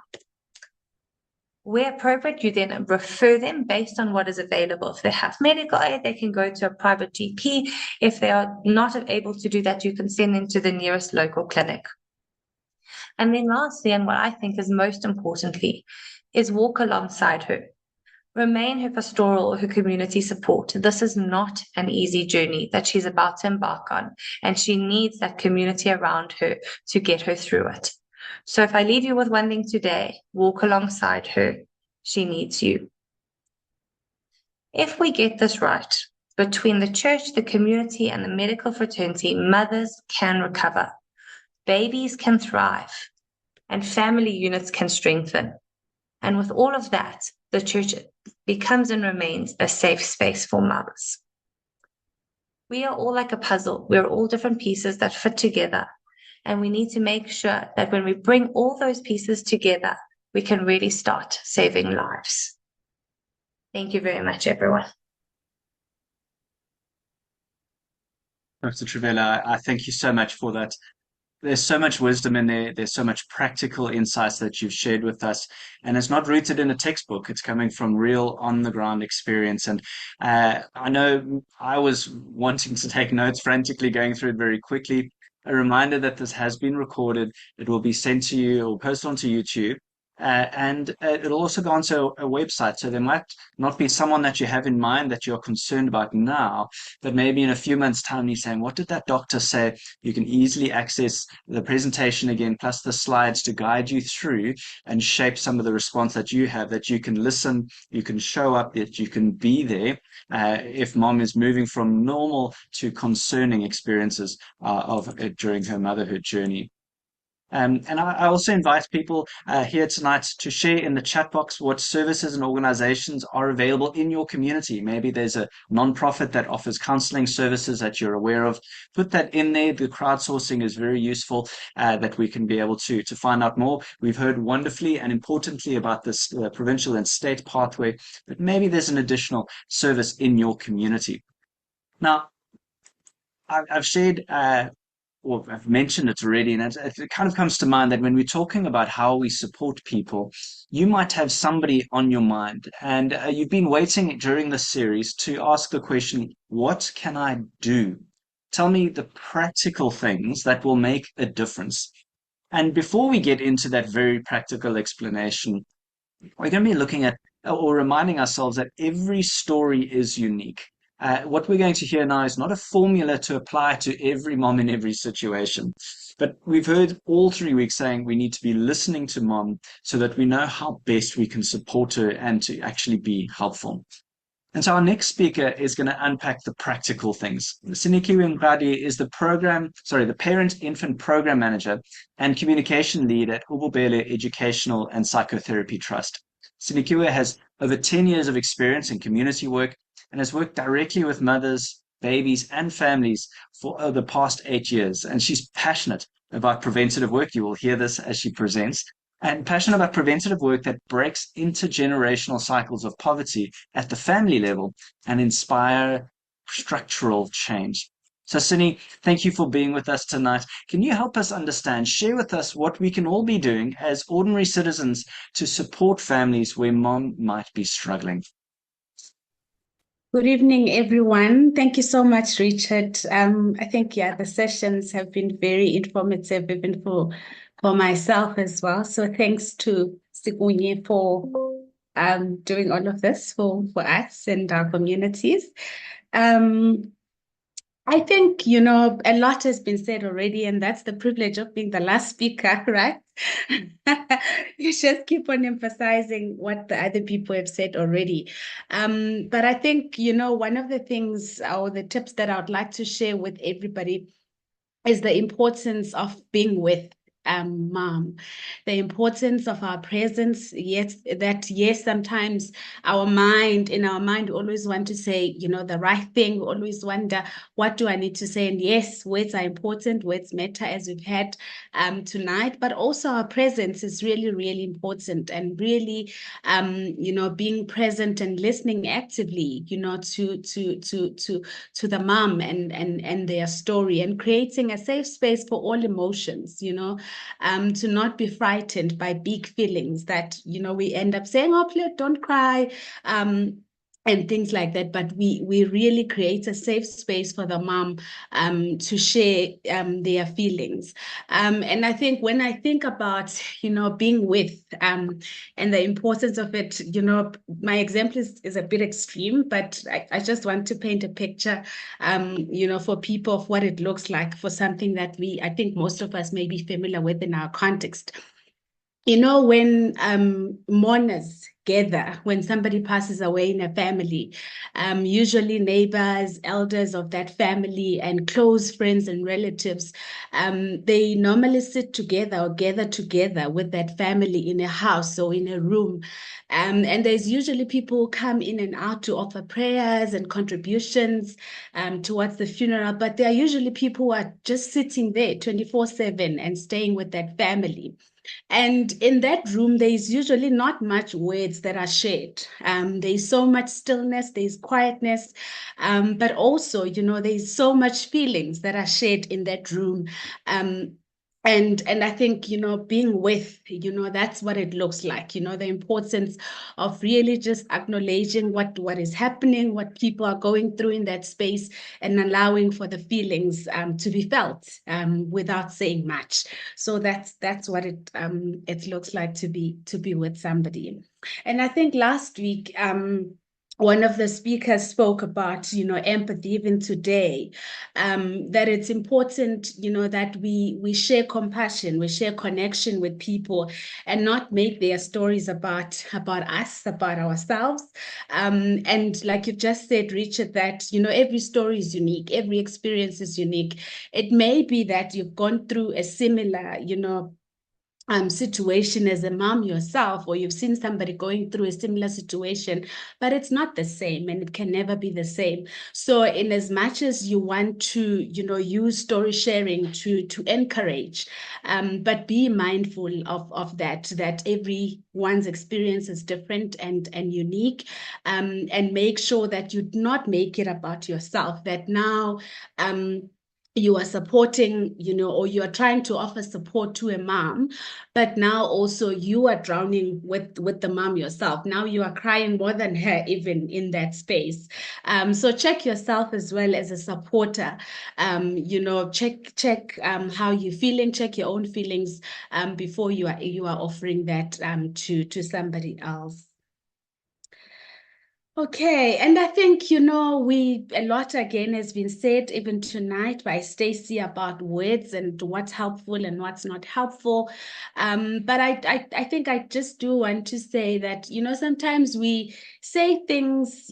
Where appropriate, you then refer them based on what is available. If they have medical aid, they can go to a private GP. If they are not able to do that, you can send them to the nearest local clinic. And then lastly, and what I think is most importantly, is walk alongside her. Remain her pastoral or her community support. This is not an easy journey that she's about to embark on, and she needs that community around her to get her through it. So if I leave you with one thing today, walk alongside her. She needs you. If we get this right, between the church, the community, and the medical fraternity, mothers can recover, babies can thrive, and family units can strengthen. And with all of that, the church becomes and remains a safe space for mothers. We are all like a puzzle. We're all different pieces that fit together. And we need to make sure that when we bring all those pieces together, we can really start saving lives. Thank you very much, everyone. Dr. Trivela, I thank you so much for that. There's so much wisdom in there. There's so much practical insights that you've shared with us. And it's not rooted in a textbook. It's coming from real on the ground experience. And I know I was wanting to take notes, frantically going through it very quickly. A reminder that this has been recorded. It will be sent to you or posted onto YouTube. And it'll also go onto a website. So there might not be someone that you have in mind that you're concerned about now, but maybe in a few months' time, you're saying, what did that doctor say? You can easily access the presentation again, plus the slides to guide you through and shape some of the response that you have, that you can listen, you can show up, that you can be there if mom is moving from normal to concerning experiences of it during her motherhood journey. And I also invite people here tonight to share in the chat box what services and organizations are available in your community. Maybe there's a nonprofit that offers counseling services that you're aware of. Put that in there. The crowdsourcing is very useful that we can be able to find out more. We've heard wonderfully and importantly about this provincial and state pathway, but maybe there's an additional service in your community. Now, I've shared or I've mentioned it already, and it kind of comes to mind that when we're talking about how we support people, you might have somebody on your mind, and you've been waiting during this series to ask the question, what can I do? Tell me the practical things that will make a difference. And before we get into that very practical explanation, we're going to be looking at or reminding ourselves that every story is unique. What we're going to hear now is not a formula to apply to every mom in every situation. But we've heard all 3 weeks saying we need to be listening to mom so that we know how best we can support her and to actually be helpful. And so our next speaker is going to unpack the practical things. Sikunye is the parent-infant program manager and communication lead at Ububele Educational and Psychotherapy Trust. Sikunye has over 10 years of experience in community work and has worked directly with mothers, babies, and families for the past 8 years. And she's passionate about preventative work. You will hear this as she presents. And passionate about preventative work that breaks intergenerational cycles of poverty at the family level and inspire structural change. So, Sini, thank you for being with us tonight. Can you help us understand, share with us what we can all be doing as ordinary citizens to support families where mom might be struggling? Good evening, everyone. Thank you so much, Richard. I think, the sessions have been very informative, even for myself as well. So thanks to Sikunye for doing all of this for us and our communities. I think, a lot has been said already, and that's the privilege of being the last speaker, right? You just keep on emphasizing what the other people have said already. But I think, one of the things or the tips that I would like to share with everybody is the importance of being with mom. The importance of our presence, yes, sometimes in our mind, we always want to say, the right thing. We always wonder, what do I need to say? And yes, words are important, words matter, as we've had tonight, but also our presence is really, really important, and really, being present and listening actively, to the mom and their story, and creating a safe space for all emotions, to not be frightened by big feelings that, we end up saying, oh, please don't cry. And things like that, but we really create a safe space for the mom to share their feelings. And I think when I think about, being with and the importance of it, my example is a bit extreme, but I just want to paint a picture, for people, of what it looks like for something that I think most of us may be familiar with in our context. When mourners gather, when somebody passes away in a family, usually neighbors, elders of that family, and close friends and relatives, they normally sit together or gather together with that family in a house or in a room. And there's usually people who come in and out to offer prayers and contributions towards the funeral, but there are usually people who are just sitting there 24/7 and staying with that family. And in that room, there's usually not much words that are shared. There's so much stillness, there's quietness, but also, there's so much feelings that are shared in that room. And I think, being with, that's what it looks like, the importance of really just acknowledging what is happening, what people are going through in that space, and allowing for the feelings to be felt without saying much. So that's what it looks like to be with somebody. And I think last week, one of the speakers spoke about, empathy, even today, that it's important, that we share compassion, we share connection with people, and not make their stories about us, about ourselves. And like you just said, Richard, that, every story is unique, every experience is unique. It may be that you've gone through a similar, situation as a mom yourself, or you've seen somebody going through a similar situation, but it's not the same, and it can never be the same. So in as much as you want to, use story sharing to encourage, but be mindful of that everyone's experience is different and unique, and make sure that you do not make it about yourself, that now you are supporting, or you are trying to offer support to a mom, but now also you are drowning with the mom yourself. Now you are crying more than her, even in that space. So check yourself as well as a supporter. Check how you're feeling, check your own feelings before you are offering that to somebody else. Okay, and I think, a lot again has been said even tonight by Stacey about words and what's helpful and what's not helpful. But I think I just do want to say that, sometimes we say things,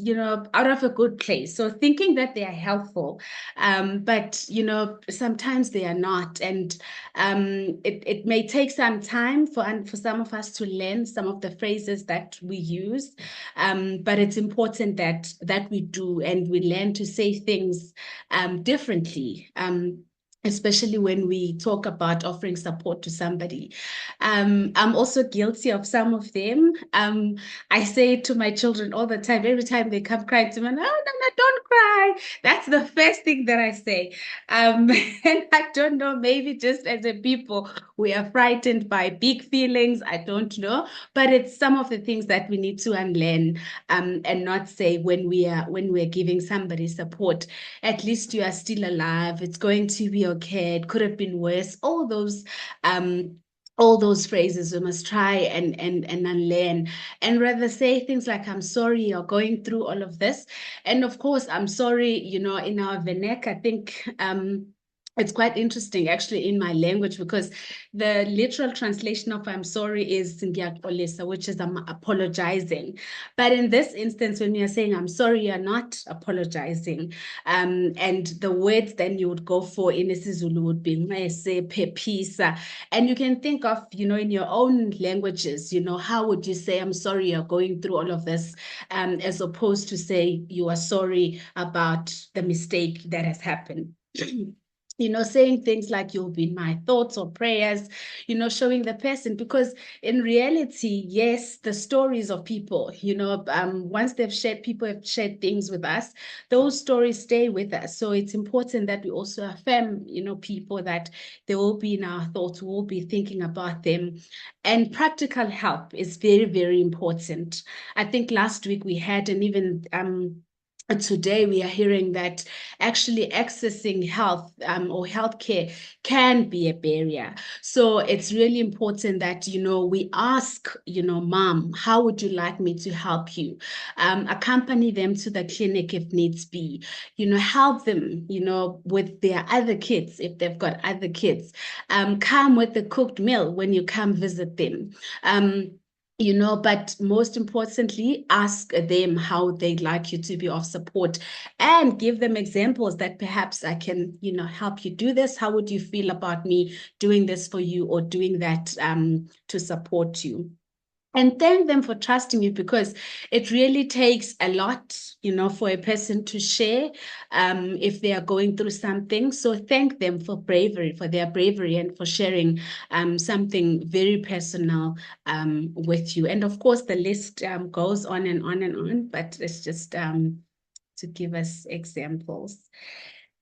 out of a good place. So thinking that they are helpful, but, sometimes they are not. And it may take some time for some of us to learn some of the phrases that we use. But it's important that we do, and we learn to say things differently. Especially when we talk about offering support to somebody. I'm also guilty of some of them. I say to my children all the time, every time they come crying to me, no, don't cry. That's the first thing that I say. And I don't know, maybe just as a people, we are frightened by big feelings. I don't know, but it's some of the things that we need to unlearn, and not say when we're giving somebody support. At least you are still alive. It's going to be okay. It could have been worse. All those phrases we must try and unlearn, and rather say things like, I'm sorry you're going through all of this. And of course, I'm sorry, in our vernac, I think it's quite interesting actually in my language, because the literal translation of I'm sorry is ngiyaxolisa, which is I'm apologizing. But in this instance, when you're saying I'm sorry, you're not apologizing. And the words then you would go for in isiZulu would be mese, pepisa. And you can think of, in your own languages, how would you say I'm sorry you're going through all of this, as opposed to say you are sorry about the mistake that has happened. Saying things like you'll be in my thoughts or prayers, showing the person, because in reality, yes, the stories of people, once people have shared things with us, those stories stay with us. So it's important that we also affirm, people, that they will be in our thoughts, we will be thinking about them. And practical help is very, very important. I think last week we had, and even today we are hearing that actually accessing health or healthcare can be a barrier. So it's really important that, we ask, mom, how would you like me to help you? Accompany them to the clinic if needs be, help them, with their other kids, if they've got other kids. Come with the cooked meal when you come visit them. But most importantly, ask them how they'd like you to be of support, and give them examples that perhaps I can, help you do this. How would you feel about me doing this for you or doing that to support you? And thank them for trusting you, because it really takes a lot, for a person to share if they are going through something. So thank them for their bravery, and for sharing something very personal with you. And of course, the list goes on and on and on, but it's just to give us examples.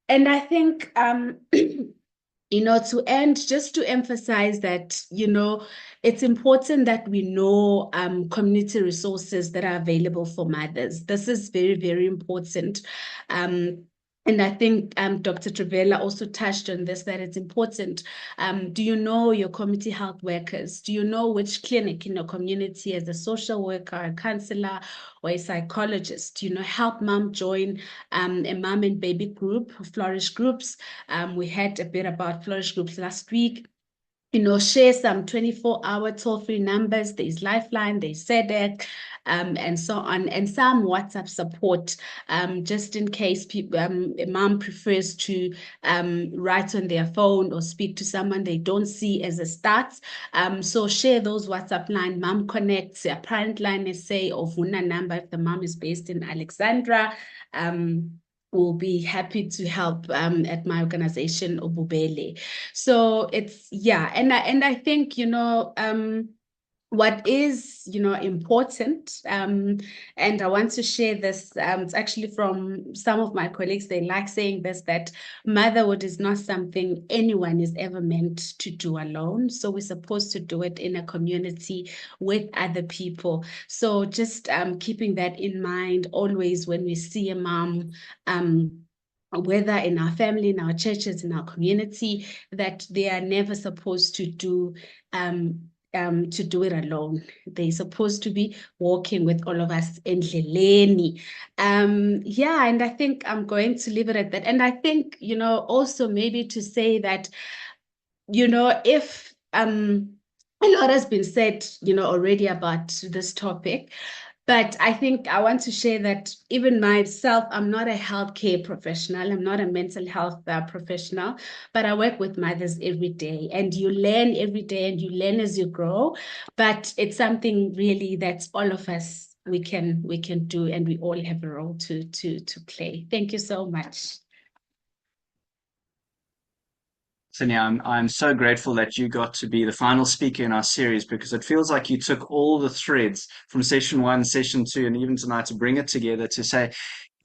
And I think to end, just to emphasize that, it's important that we know community resources that are available for mothers. This is very, very important. And I think Dr. Travella also touched on this, that it's important. Do you know your community health workers? Do you know which clinic in your community, as a social worker, a counselor, or a psychologist? Help mom join a mom and baby group, Flourish groups. We had a bit about Flourish groups last week. Share some 24-hour toll-free numbers. There's Lifeline, there's SEDEC, and so on, and some WhatsApp support, just in case a mom prefers to write on their phone or speak to someone they don't see as a start. So share those WhatsApp line, Mom Connect, a parent line essay, or Vuna number if the mom is based in Alexandra. Will be happy to help at my organization, Obubele. So it's, and I think, what is, important, and I want to share this, it's actually from some of my colleagues. They like saying this, that motherhood is not something anyone is ever meant to do alone. So we're supposed to do it in a community with other people. So just keeping that in mind always when we see a mom, whether in our family, in our churches, in our community, that they are never supposed to do it alone. They're supposed to be walking with all of us in Leleni. And I think I'm going to leave it at that. And I think, also maybe to say that, if a lot has been said, already about this topic, but I think I want to share that even myself, I'm not a healthcare professional. I'm not a mental health professional, but I work with mothers every day, and you learn every day, and you learn as you grow. But it's something really that all of us, we can do, and we all have a role to play. Thank you so much. Sikunye, I'm so grateful that you got to be the final speaker in our series, because it feels like you took all the threads from session 1, session 2, and even tonight to bring it together to say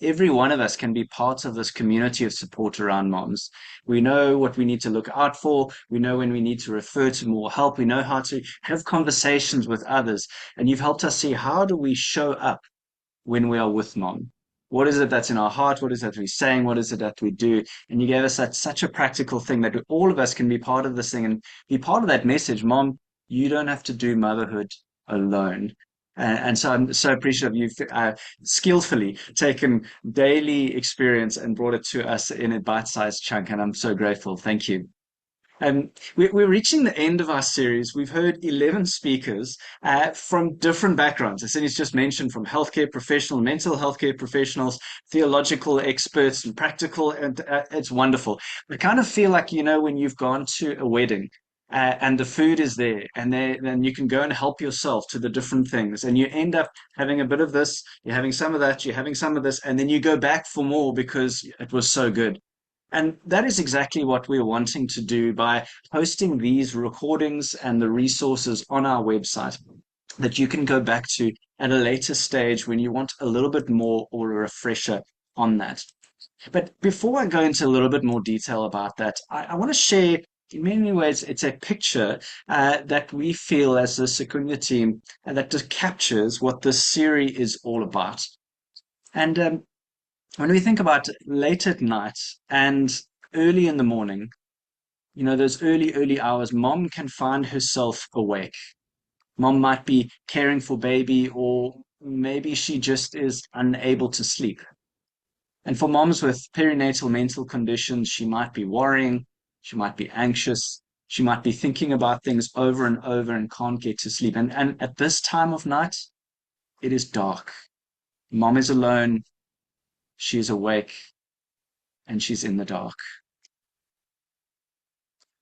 every one of us can be part of this community of support around moms. We know what we need to look out for. We know when we need to refer to more help. We know how to have conversations with others. And you've helped us see, how do we show up when we are with mom? What is it that's in our heart? What is it that we're saying? What is it that we do? And you gave us such a practical thing that all of us can be part of this thing and be part of that message. Mom, you don't have to do motherhood alone. And so I'm so appreciative you've skillfully taken daily experience and brought it to us in a bite-sized chunk, and I'm so grateful. Thank you. We're reaching the end of our series. We've heard 11 speakers from different backgrounds. As Cindy's just mentioned, from healthcare professionals, mental health care professionals, theological experts, and practical, and it's wonderful. I kind of feel like, when you've gone to a wedding and the food is there, and then you can go and help yourself to the different things, and you end up having a bit of this, you're having some of that, you're having some of this, and then you go back for more because it was so good. And that is exactly what we're wanting to do by posting these recordings and the resources on our website that you can go back to at a later stage when you want a little bit more or a refresher on that. But before I go into a little bit more detail about that, I want to share, in many ways, it's a picture that we feel as the Sikunye team that just captures what this series is all about. And when we think about late at night and early in the morning, those early hours, mom can find herself awake. Mom might be caring for baby, or maybe she just is unable to sleep. And for moms with perinatal mental conditions, she might be worrying, she might be anxious, she might be thinking about things over and over and can't get to sleep. And at this time of night, it is dark. Mom is alone, she is awake, and she's in the dark.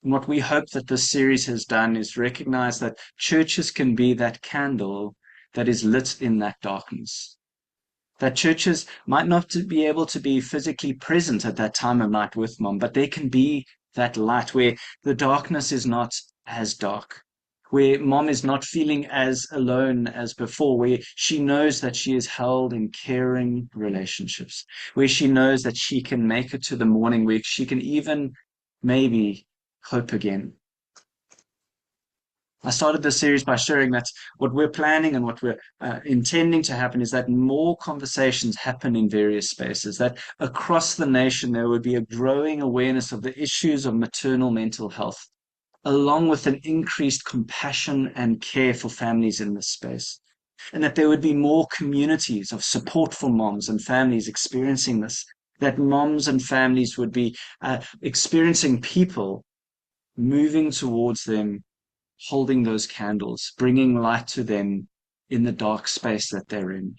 And what we hope that this series has done is recognize that churches can be that candle that is lit in that darkness. That churches might not be able to be physically present at that time of night with mom, but they can be that light where the darkness is not as dark, where mom is not feeling as alone as before, where she knows that she is held in caring relationships, where she knows that she can make it to the morning, where she can even maybe hope again. I started this series by sharing that what we're planning and what we're intending to happen is that more conversations happen in various spaces, that across the nation there would be a growing awareness of the issues of maternal mental health, along with an increased compassion and care for families in this space. And that there would be more communities of support for moms and families experiencing this, that moms and families would be experiencing people moving towards them, holding those candles, bringing light to them in the dark space that they're in.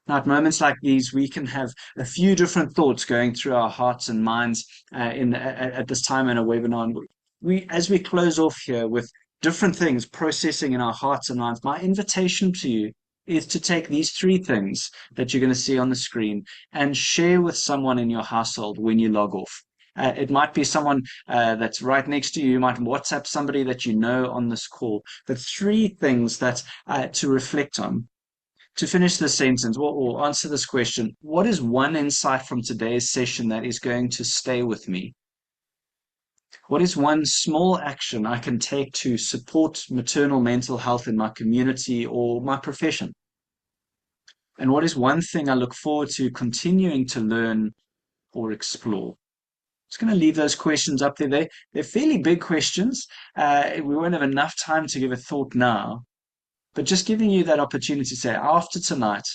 Now, at moments like these, we can have a few different thoughts going through our hearts and minds at this time in a webinar. And as we close off here with different things processing in our hearts and minds, my invitation to you is to take these three things that you're going to see on the screen and share with someone in your household when you log off. It might be someone that's right next to you. You might WhatsApp somebody that you know on this call. The three things that to reflect on. To finish this sentence, or answer this question, what is one insight from today's session that is going to stay with me? What is one small action I can take to support maternal mental health in my community or my profession? And what is one thing I look forward to continuing to learn or explore? Just going to leave those questions up there. They're fairly big questions. We won't have enough time to give a thought now, but just giving you that opportunity to say, after tonight,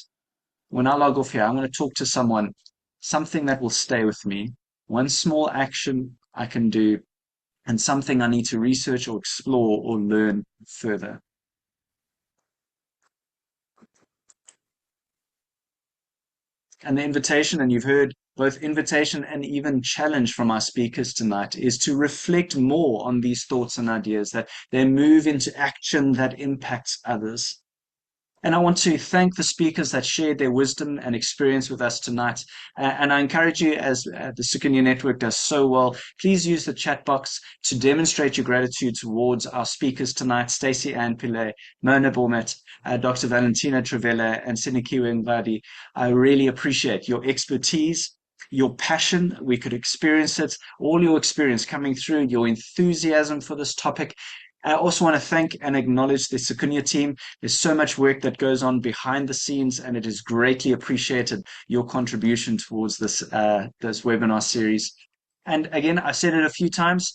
when I log off here, I'm going to talk to someone, something that will stay with me, one small action I can do, and something I need to research or explore or learn further. And the invitation, and you've heard both invitation and even challenge from our speakers tonight, is to reflect more on these thoughts and ideas, that they move into action that impacts others. And I want to thank the speakers that shared their wisdom and experience with us tonight. And I encourage you, as the Sikunye Network does so well, please use the chat box to demonstrate your gratitude towards our speakers tonight, Stacey Ann Pillay, Mona Bormet, Dr. Valentina Travella, and Sinikiwe Ngvadi. I really appreciate your expertise, your passion. We could experience it, all your experience coming through, your enthusiasm for this topic. I also want to thank and acknowledge the Sikunye team. There's so much work that goes on behind the scenes, and it is greatly appreciated, your contribution towards this webinar series. And again, I've said it a few times,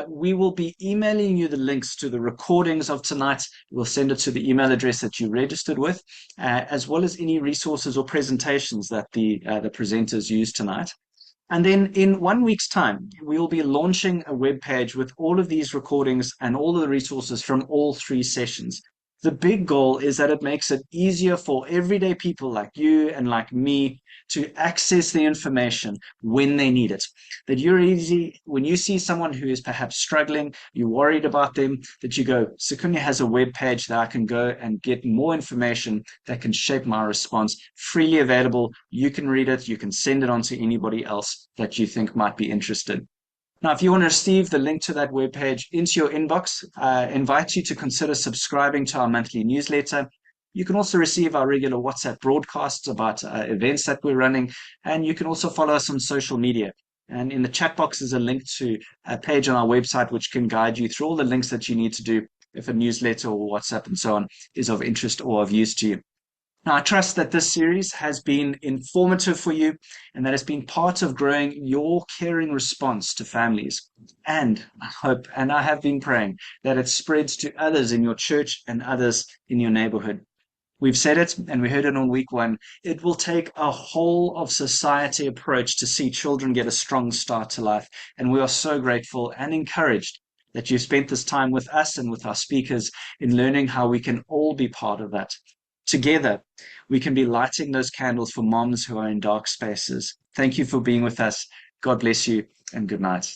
we will be emailing you the links to the recordings of tonight. We'll send it to the email address that you registered with, as well as any resources or presentations that the presenters use tonight. And then in 1 week's time, we will be launching a web page with all of these recordings and all of the resources from all 3 sessions. The big goal is that it makes it easier for everyday people like you and like me to access the information when they need it. That you're easy, when you see someone who is perhaps struggling, you're worried about them, that you go, Sikunye has a web page that I can go and get more information that can shape my response, freely available. You can read it, you can send it on to anybody else that you think might be interested. Now, if you want to receive the link to that webpage into your inbox, I invite you to consider subscribing to our monthly newsletter. You can also receive our regular WhatsApp broadcasts about events that we're running, and you can also follow us on social media. And in the chat box is a link to a page on our website which can guide you through all the links that you need to do if a newsletter or WhatsApp and so on is of interest or of use to you. Now, I trust that this series has been informative for you and that it's been part of growing your caring response to families. And I hope, and I have been praying, that it spreads to others in your church and others in your neighborhood. We've said it and we heard it on week 1. It will take a whole of society approach to see children get a strong start to life. And we are so grateful and encouraged that you've spent this time with us and with our speakers in learning how we can all be part of that. Together, we can be lighting those candles for moms who are in dark spaces. Thank you for being with us. God bless you and good night.